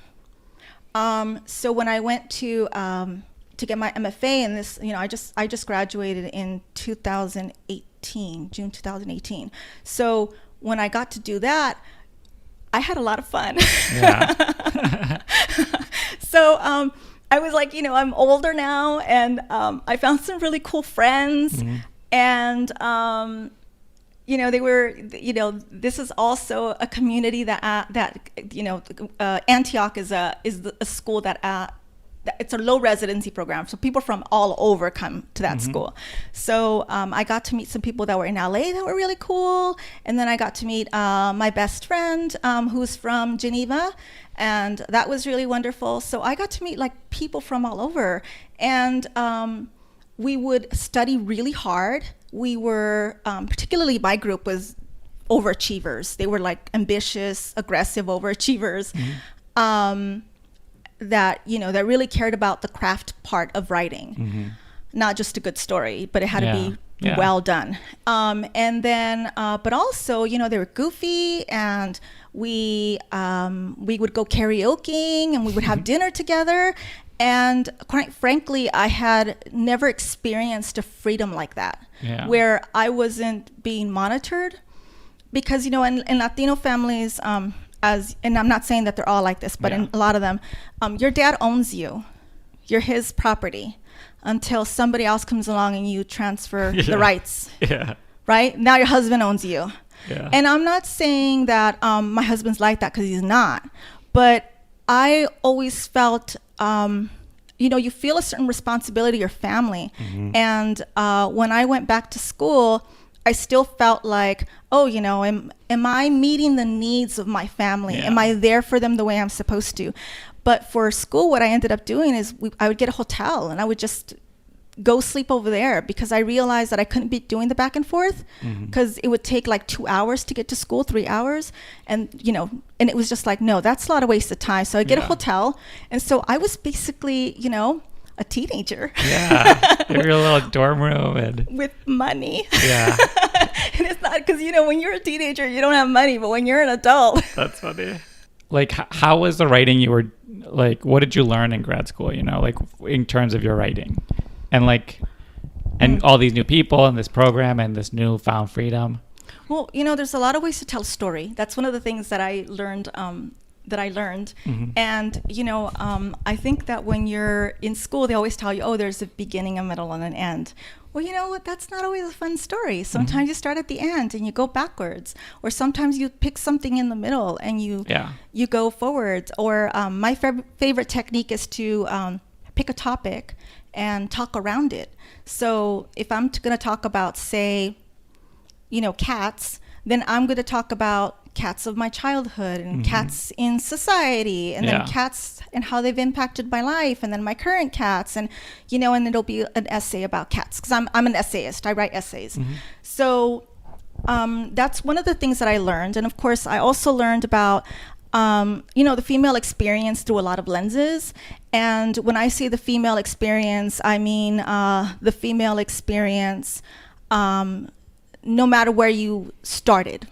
So when I went to get my MFA in this, I just graduated in 2018, June 2018. So when I got to do that, I had a lot of fun. Yeah. So I was like, I'm older now, and I found some really cool friends, Mm-hmm. and they were, this is also a community that Antioch is a school that it's a low residency program, so people from all over come to that school. So I got to meet some people that were in LA that were really cool, and then I got to meet my best friend who's from Geneva, and that was really wonderful. So I got to meet like people from all over, and we would study really hard. We were, particularly my group was overachievers. They were like ambitious, aggressive overachievers. That really cared about the craft part of writing, not just a good story, but it had to be well done. And then, but also, they were goofy, and we would go karaokeing, and we would have dinner together. And quite frankly, I had never experienced a freedom like that, where I wasn't being monitored, because in Latino families, and I'm not saying that they're all like this, but in a lot of them, your dad owns you. You're his property until somebody else comes along and you transfer the rights. Right? Now your husband owns you. And I'm not saying that my husband's like that, because he's not. But I always felt, you feel a certain responsibility to your family. And when I went back to school, I still felt like, am I meeting the needs of my family? Am I there for them the way I'm supposed to? But for school, what I ended up doing is I would get a hotel, and I would just go sleep over there, because I realized that I couldn't be doing the back and forth, because it would take like 2 hours to get to school, 3 hours. And, and it was just like, no, that's a lot of waste of time. So I get a hotel. And so I was basically, a teenager. You're a little dorm room and with money. And it's not because when you're a teenager you don't have money, but when you're an adult, that's funny. Like, how was the writing you were like? What did you learn in grad school? Like in terms of your writing, and all these new people and this program and this newfound freedom. Well, there's a lot of ways to tell a story. That's one of the things that I learned. And I think that when you're in school, they always tell you, there's a beginning, a middle, and an end. Well, you know what? That's not always a fun story. Sometimes you start at the end and you go backwards, or sometimes you pick something in the middle and you go forwards. Or my favorite technique is to pick a topic and talk around it. So if I'm going to talk about, say, cats, then I'm going to talk about cats of my childhood, and cats in society, and then cats and how they've impacted my life, and then my current cats, and and it'll be an essay about cats, because I'm an essayist. I write essays. So that's one of the things that I learned. And of course I also learned about the female experience through a lot of lenses. And when I say the female experience, I mean the female experience no matter where you started.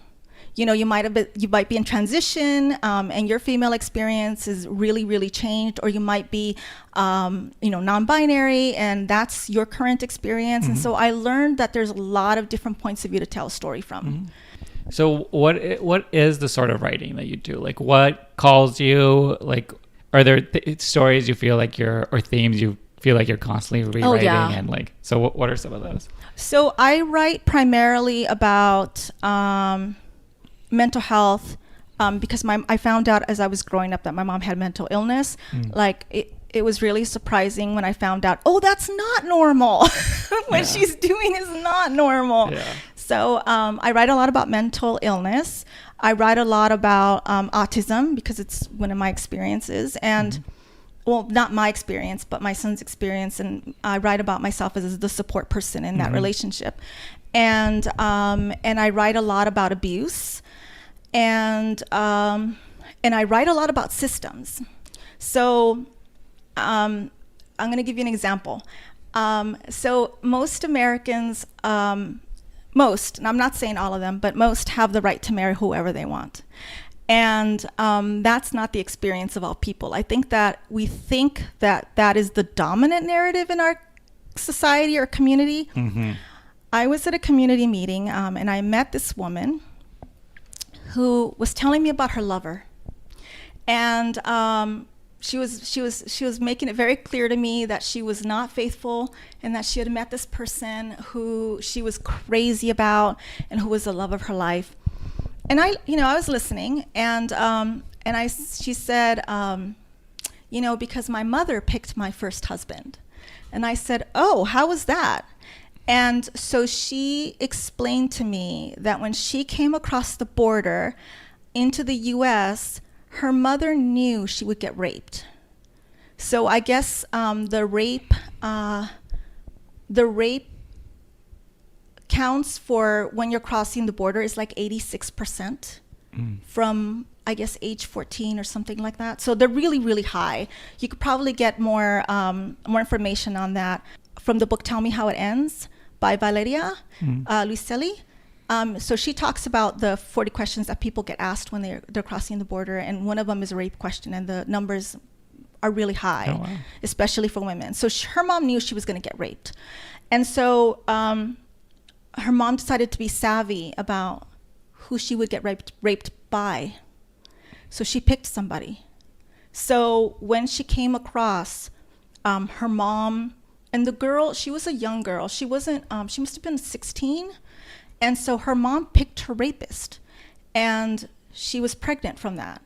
You might be in transition, and your female experience is really, really changed, or you might be, non-binary, and that's your current experience. And so I learned that there's a lot of different points of view to tell a story from. So what is the sort of writing that you do? Like, what calls you? Like, are there stories you feel like or themes you feel like you're constantly rewriting? And like, so what are some of those? So I write primarily about mental health, because I found out as I was growing up that my mom had mental illness. Like it was really surprising when I found out, that's not normal. What she's doing is not normal. So I write a lot about mental illness. I write a lot about autism, because it's one of my experiences, and well, not my experience, but my son's experience. And I write about myself as the support person in that relationship. And I write a lot about abuse. And I write a lot about systems. So I'm going to give you an example. So most Americans, and I'm not saying all of them, but most have the right to marry whoever they want. And that's not the experience of all people. I think that we think that that is the dominant narrative in our society or community. Mm-hmm. I was at a community meeting and I met this woman who was telling me about her lover. And she was making it very clear to me that she was not faithful and that she had met this person who she was crazy about and who was the love of her life. And I was listening, and she said, because my mother picked my first husband. And I said, oh, how was that? And so she explained to me that when she came across the border into the U.S., her mother knew she would get raped. So I guess the rape counts for when you're crossing the border is like 86% from, I guess, age 14 or something like that. So they're really, really high. You could probably get more information on that from the book Tell Me How It Ends by Valeria Luiselli. So she talks about the 40 questions that people get asked when they're crossing the border, and one of them is a rape question, and the numbers are really high, especially for women. So her mom knew she was going to get raped. And so her mom decided to be savvy about who she would get raped by. So she picked somebody. So when she came across her mom, and the girl, she was a young girl. She wasn't, she must have been 16. And so her mom picked her rapist, and she was pregnant from that.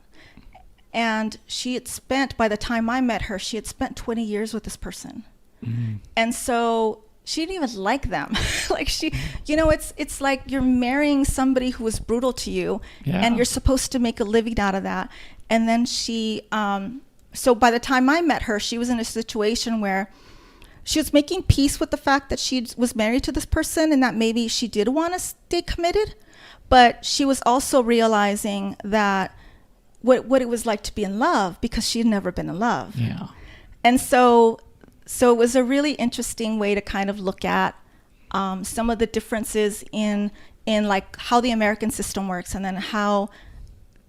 And she had spent, by the time I met her, she had spent 20 years with this person. Mm-hmm. And so she didn't even like them. Like it's like you're marrying somebody who was brutal to you, and you're supposed to make a living out of that. And then so by the time I met her, she was in a situation where she was making peace with the fact that she was married to this person and that maybe she did want to stay committed, but she was also realizing that what it was like to be in love, because she had never been in love. Yeah. And so it was a really interesting way to kind of look at some of the differences in like how the American system works, and then how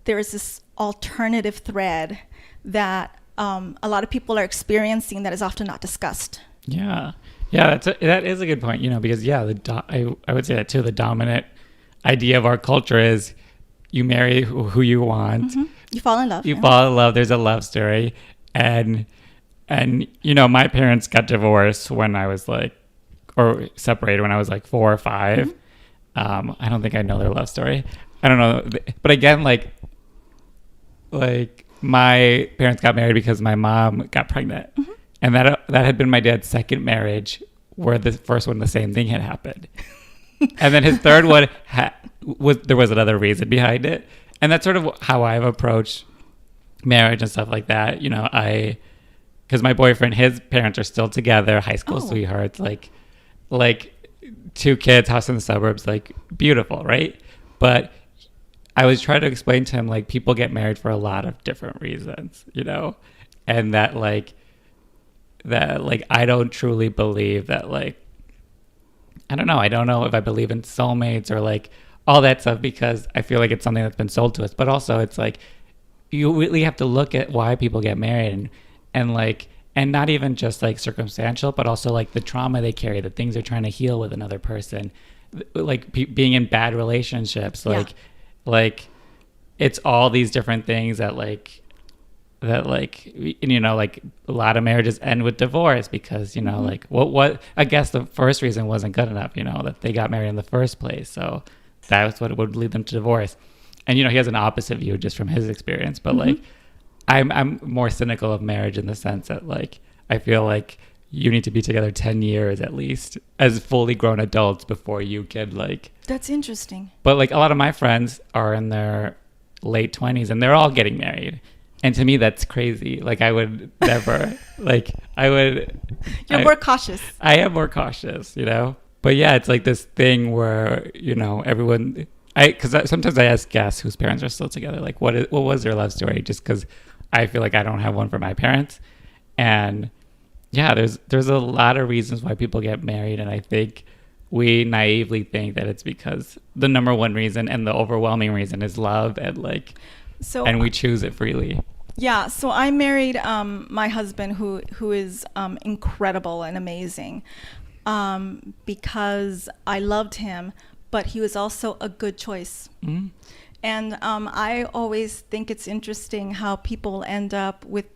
there is this alternative thread that a lot of people are experiencing that is often not discussed. Yeah, that is a good point. Because I would say that too. The dominant idea of our culture is you marry who you want. Mm-hmm. You fall in love. Fall in love. There's a love story, and my parents got divorced when I was or separated when I was 4 or 5. Mm-hmm. I don't think I know their love story. I don't know, but again, like my parents got married because my mom got pregnant. Mm-hmm. And that had been my dad's second marriage, where the first one, the same thing had happened. And then his third one, there was another reason behind it. And that's sort of how I've approached marriage and stuff like that. Because my boyfriend, his parents are still together, high school sweethearts, like 2 kids, house in the suburbs, beautiful, right? But I was trying to explain to him, people get married for a lot of different reasons, and that I don't truly believe that, I don't know if I believe in soulmates or all that stuff, because I feel like it's something that's been sold to us. But also it's you really have to look at why people get married, and not even just circumstantial, but also the trauma they carry, the things they're trying to heal with another person, being in bad relationships, it's all these different things that a lot of marriages end with divorce because, what I guess the first reason wasn't good enough, that they got married in the first place. So that was what would lead them to divorce. And, he has an opposite view just from his experience. But I'm more cynical of marriage in the sense that I feel like you need to be together 10 years at least as fully grown adults before you can That's interesting. But a lot of my friends are in their late 20s and they're all getting married. And to me, that's crazy. I would never, You're more cautious. I am more cautious, But yeah, it's this thing where, everyone, because sometimes I ask guests whose parents are still together, what was their love story? Just because I feel like I don't have one for my parents. And yeah, there's a lot of reasons why people get married. And I think we naively think that it's because the number one reason and the overwhelming reason is love and and we choose it freely. Yeah, so I married my husband, who is incredible and amazing, because I loved him, but he was also a good choice. Mm-hmm. And I always think it's interesting how people end up with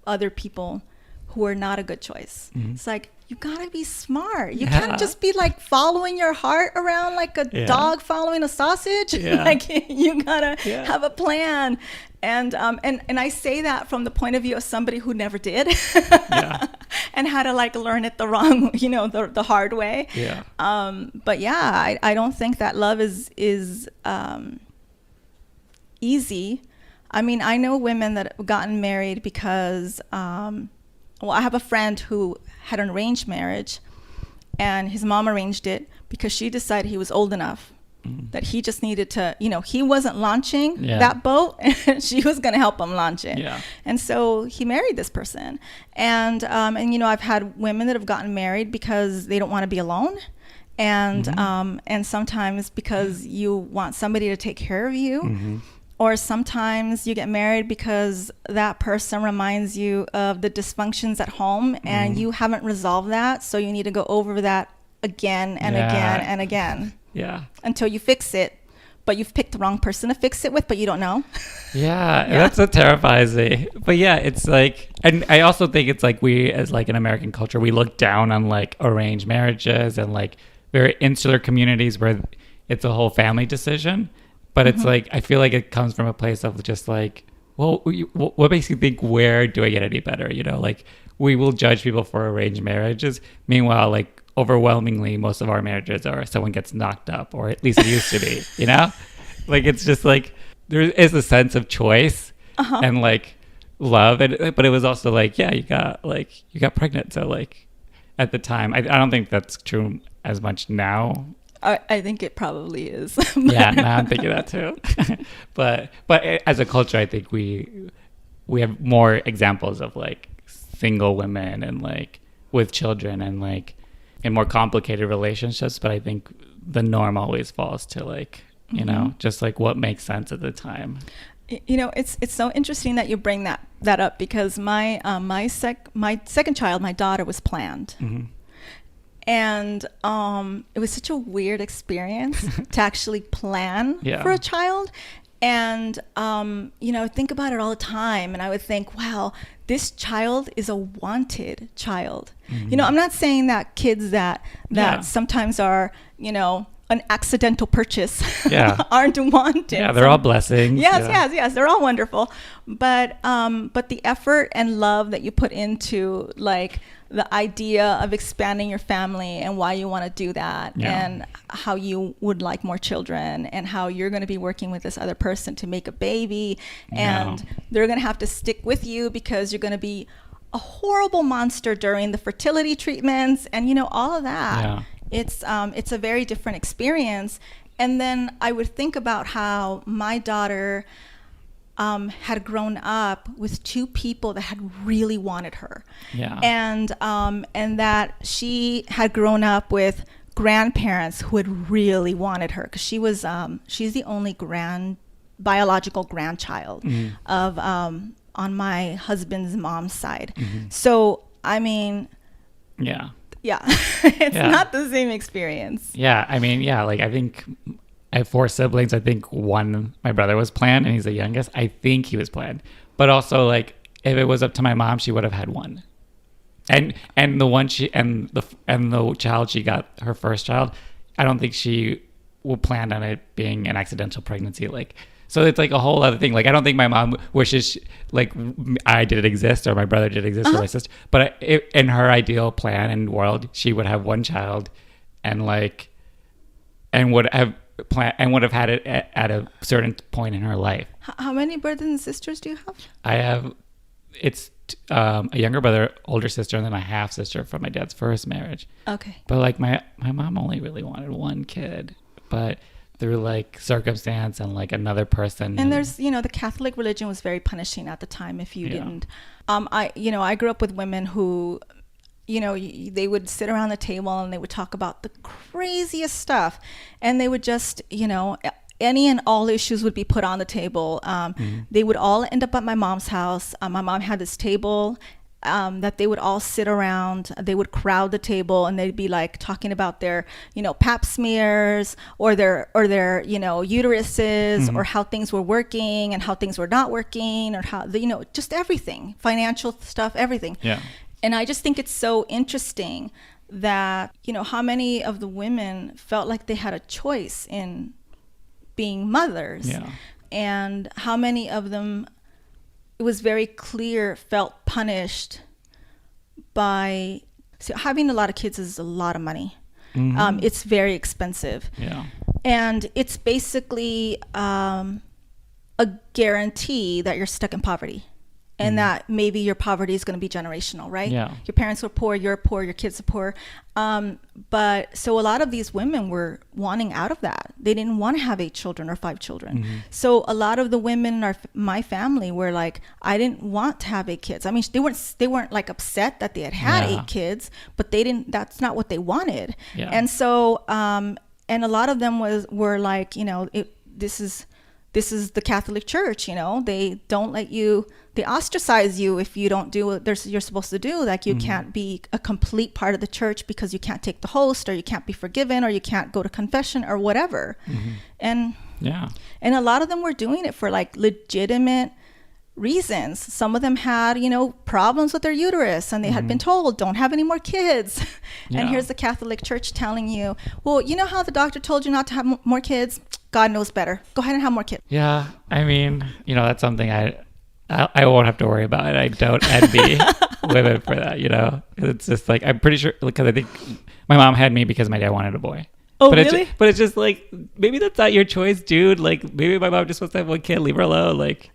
other people who are not a good choice. Mm-hmm. It's like, you gotta be smart. You can't just be like following your heart around like a dog following a sausage. Like you gotta have a plan. And I say that from the point of view of somebody who never did and had to like learn it the wrong, the hard way. Yeah. But yeah, I don't think that love is easy. I mean, I know women that have gotten married because, I have a friend who had an arranged marriage, and his mom arranged it because she decided he was old enough that he just needed to, he wasn't launching that boat, and she was going to help him launch it. Yeah. And so he married this person. And I've had women that have gotten married because they don't want to be alone. And, and sometimes because you want somebody to take care of you. Mm-hmm. Or sometimes you get married because that person reminds you of the dysfunctions at home and you haven't resolved that. So you need to go over that again and again and again. Yeah. Until you fix it. But you've picked the wrong person to fix it with, but you don't know. Yeah, that's what terrifies me. But yeah, it's like, and I also think it's like we, as like an American culture, we look down on like arranged marriages and like very insular communities where it's a whole family decision. But it's like, I feel like it comes from a place of just like, well, what makes you think, where do I get any better? Like we will judge people for arranged marriages. Meanwhile, like overwhelmingly, most of our marriages are someone gets knocked up, or at least it used to be, Like it's just like, there is a sense of choice and like love. But it was also like, you got pregnant. So like at the time, I don't think that's true as much now. I think it probably is. Yeah, now I'm thinking that too. but as a culture, I think we have more examples of like single women and like with children and like in more complicated relationships. But I think the norm always falls to like, just like what makes sense at the time. It's so interesting that you bring that up, because my second child, my daughter, was planned. Mm-hmm. And it was such a weird experience to actually plan for a child. And, I think about it all the time. And I would think, wow, this child is a wanted child. Mm-hmm. I'm not saying that kids that sometimes are, an accidental purchase aren't wanted. Yeah, they're all blessings. Yes, they're all wonderful. But the effort and love that you put into like the idea of expanding your family and why you want to do that and how you would like more children and how you're going to be working with this other person to make a baby and they're going to have to stick with you because you're going to be a horrible monster during the fertility treatments and all of that. Yeah. It's a very different experience. And then I would think about how my daughter had grown up with two people that had really wanted her. Yeah. And that she had grown up with grandparents who had really wanted her, because she's the only biological grandchild of on my husband's mom's side. Mm-hmm. So I mean, it's not the same experience. Yeah, I mean, like I think I have 4 siblings. I think my brother was planned and he's the youngest. I think he was planned. But also like if it was up to my mom, she would have had one. And the one the child she got, her first child, I don't think she will plan on it being an accidental pregnancy. Like, so it's like a whole other thing. Like, I don't think my mom wishes like I did exist or my brother did exist or my sister. But in her ideal plan and world, she would have one child and would have had it at a certain point in her life. How many brothers and sisters do you have? I have, it's a younger brother, older sister, and then a half sister from my dad's first marriage. Okay. But like my mom only really wanted one kid, but through like circumstance and like another person. And there's, the Catholic religion was very punishing at the time if you didn't. I grew up with women who, they would sit around the table and they would talk about the craziest stuff, and they would just, any and all issues would be put on the table. They would all end up at my mom's house. My mom had this table that they would all sit around. They would crowd the table, and they'd be like talking about their, pap smears or their uteruses, or how things were working and how things were not working, or how just everything, financial stuff, everything. Yeah. And I just think it's so interesting that how many of the women felt like they had a choice in being mothers, and how many of them, it was very clear, felt punished by, so having a lot of kids is a lot of money. It's very expensive. Yeah. And it's basically a guarantee that you're stuck in poverty. And that maybe your poverty is going to be generational, right? Yeah. Your parents were poor, you're poor, your kids are poor. But so a lot of these women were wanting out of that. They didn't want to have 8 children or 5 children. So a lot of the women in my family were like, I didn't want to have 8 kids. I mean, they weren't like upset that they had 8 kids, but that's not what they wanted. Yeah. And so, and a lot of them were like, this is the Catholic Church, they don't let you, they ostracize you if you don't do what you're supposed to do. Like you can't be a complete part of the church because you can't take the host, or you can't be forgiven, or you can't go to confession or whatever. And a lot of them were doing it for like legitimate reasons. Some of them had, problems with their uterus, and they had been told, don't have any more kids. And here's the Catholic Church telling you, well, you know how the doctor told you not to have more kids? God knows better. Go ahead and have more kids. Yeah. I mean, that's something I won't have to worry about it. I don't envy women for that, It's just like, I'm pretty sure, because I think my mom had me because my dad wanted a boy. Oh, but really? But it's just like, maybe that's not your choice, dude. Like, maybe my mom just wants to have one kid. Leave her alone. Like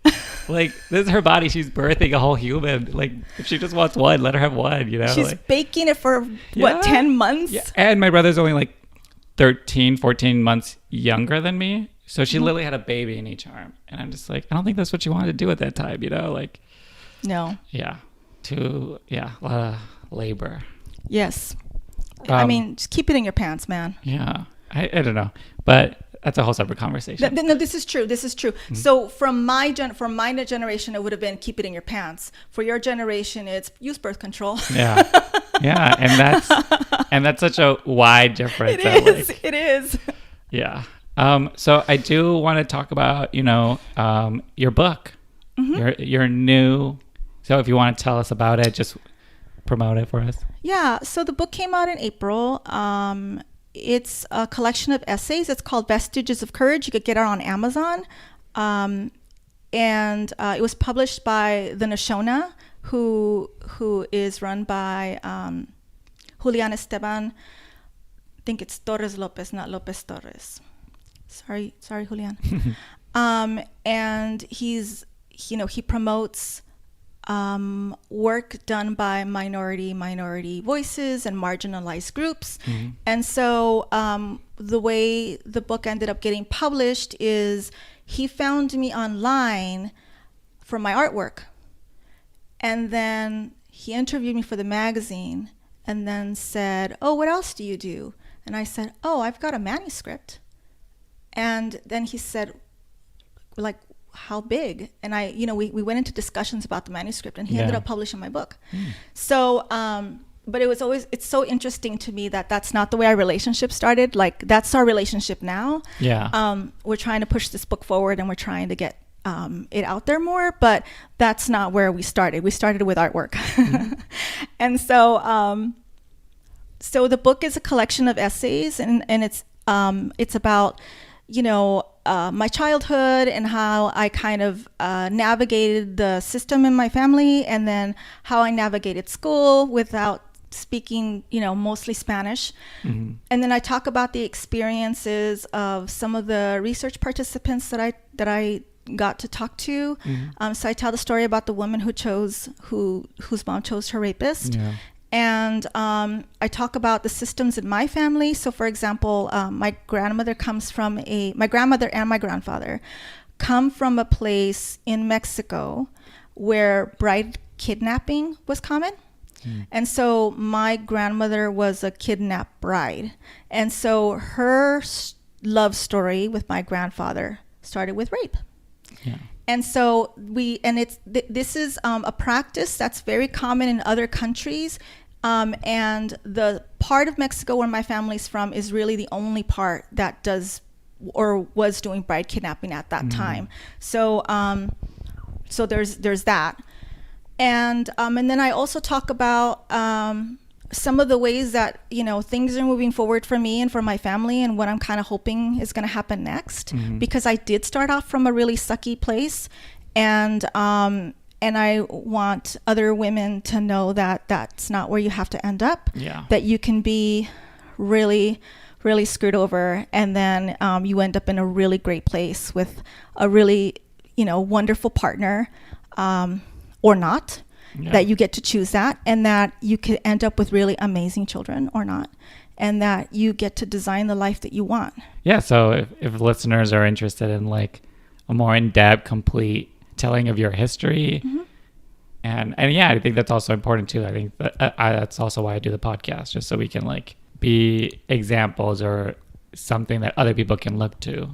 this is her body. She's birthing a whole human. Like, if she just wants one, let her have one, She's baking it for, 10 months? Yeah. And my brother's only like 13, 14 months younger than me. So she literally had a baby in each arm. And I'm just like, I don't think that's what you wanted to do at that time, Like, no. Yeah. A lot of labor. Yes. I mean, just keep it in your pants, man. Yeah. I don't know. But that's a whole separate conversation. No, this is true. So from my generation, it would have been keep it in your pants. For your generation, it's use birth control. Yeah. Yeah. And that's such a wide difference. It is. Yeah. So I do want to talk about, your book, your new, so if you want to tell us about it, just promote it for us. Yeah. So the book came out in April. It's a collection of essays. It's called Vestiges of Courage. You could get it on Amazon. And it was published by the Nashona, who is run by Julian Esteban. I think it's Torres Lopez, not Lopez Torres. Sorry, Julian. And he promotes work done by minority voices and marginalized groups. And so the way the book ended up getting published is he found me online for my artwork. And then he interviewed me for the magazine and then said, oh, what else do you do? And I said, oh, I've got a manuscript. And then he said, like, how big? And we went into discussions about the manuscript, and he ended up publishing my book. So, but it's so interesting to me that that's not the way our relationship started. Like, that's our relationship now. Yeah. We're trying to push this book forward, and we're trying to get it out there more, but that's not where we started. We started with artwork. And so, so the book is a collection of essays, and it's about, my childhood and how I kind of navigated the system in my family, and then how I navigated school without speaking, mostly Spanish. And then I talk about the experiences of some of the research participants that I got to talk to. So I tell the story about the woman whose mom chose her rapist. Yeah. And I talk about the systems in my family. So, for example, my grandmother and my grandfather come from a place in Mexico where bride kidnapping was common. And so my grandmother was a kidnapped bride. And so her love story with my grandfather started with rape. Yeah. And so this is a practice that's very common in other countries. And the part of Mexico where my family's from is really the only part that does or was doing bride kidnapping at that time. So so there's that. And then I also talk about some of the ways that, you know, things are moving forward for me and for my family and what I'm kind of hoping is going to happen next. Because I did start off from a really sucky place, and I want other women to know that that's not where you have to end up. Yeah. That you can be really, really screwed over, and then you end up in a really great place with a really, you know, wonderful partner, or not. Yeah. That you get to choose that, and that you could end up with really amazing children or not, and that you get to design the life that you want. Yeah. So if listeners are interested in like a more in-depth, complete telling of your history, and yeah, I think that's also important too. I think that's also why I do the podcast, just so we can like be examples or something that other people can look to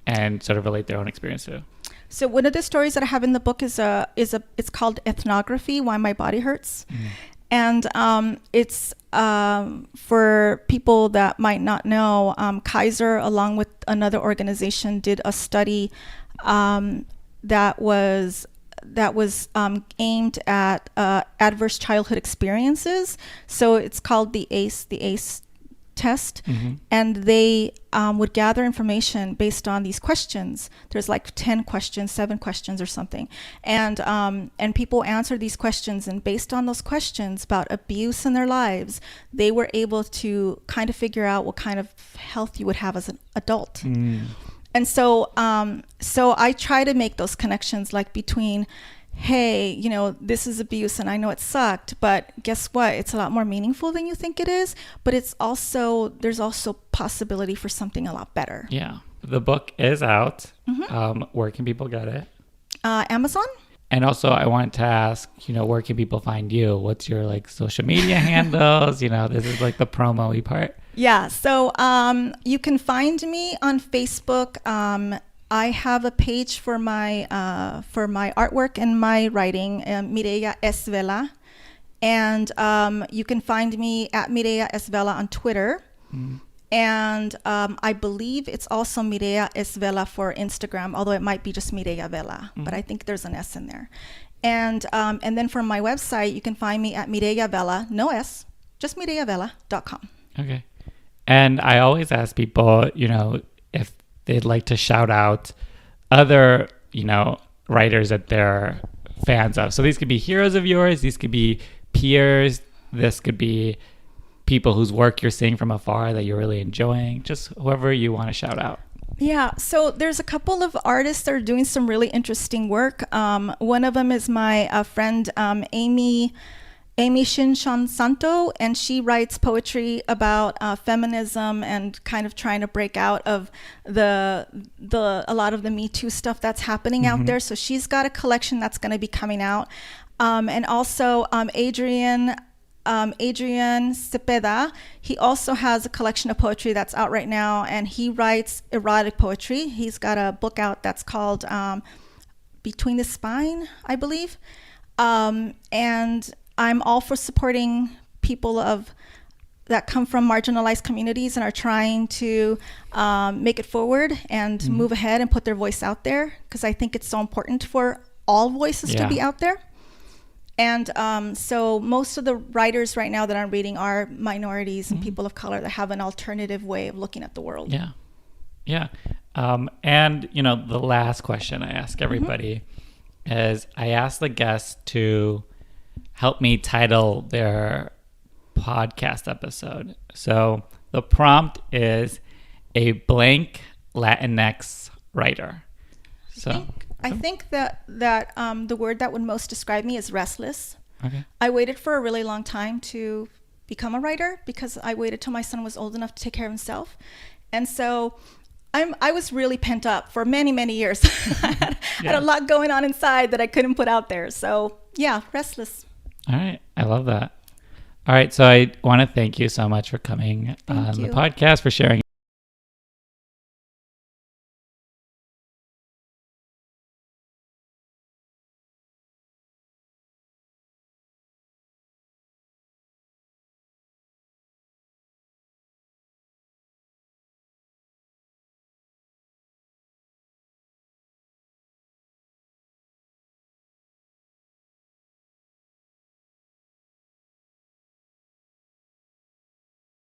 and sort of relate their own experience to. So one of the stories that I have in the book is it's called Ethnography: Why My Body Hurts. And it's for people that might not know, Kaiser, along with another organization, did a study that was aimed at adverse childhood experiences. So it's called the ACE test, and they would gather information based on these questions. There's like 10 questions, 7 questions or something, and people answer these questions, and based on those questions about abuse in their lives, they were able to kind of figure out what kind of health you would have as an adult. And so I try to make those connections, like between, hey, you know, this is abuse and I know it sucked, but guess what? It's a lot more meaningful than you think it is. But there's also possibility for something a lot better. Yeah. The book is out. Where can people get it? Amazon. And also I wanted to ask, you know, where can people find you? What's your like social media handles? You know, this is like the promo-y part. Yeah. So you can find me on Facebook. I have a page for my artwork and my writing, Mireya Vela, and you can find me at Mireya Vela on Twitter, and I believe it's also Mireya Vela for Instagram, although it might be just Mireya Vela, but I think there's an S in there, and then for my website, you can find me at Mireya Vela, no S, just MireyaVela.com. Okay, and I always ask people, you know, if they'd like to shout out other, you know, writers that they're fans of. So these could be heroes of yours. These could be peers. This could be people whose work you're seeing from afar that you're really enjoying. Just whoever you want to shout out. Yeah. So there's a couple of artists that are doing some really interesting work. One of them is my friend Amy Shinshan Santo, and she writes poetry about feminism and kind of trying to break out of a lot of the Me Too stuff that's happening out there. So she's got a collection that's going to be coming out, and also Adrian Cepeda. He also has a collection of poetry that's out right now, and he writes erotic poetry. He's got a book out that's called Between the Spine, I believe, and I'm all for supporting people that come from marginalized communities and are trying to make it forward and move ahead and put their voice out there, because I think it's so important for all voices to be out there. And so most of the writers right now that I'm reading are minorities and people of color that have an alternative way of looking at the world. Yeah. Yeah. And, you know, the last question I ask everybody is I ask the guests to help me title their podcast episode. So the prompt is a blank Latinx writer. So I think that the word that would most describe me is restless. Okay. I waited for a really long time to become a writer because I waited till my son was old enough to take care of himself. And so I was really pent up for many, many years. I had a lot going on inside that I couldn't put out there. So yeah, restless. All right. I love that. All right. So I want to thank you so much for coming on the podcast, for sharing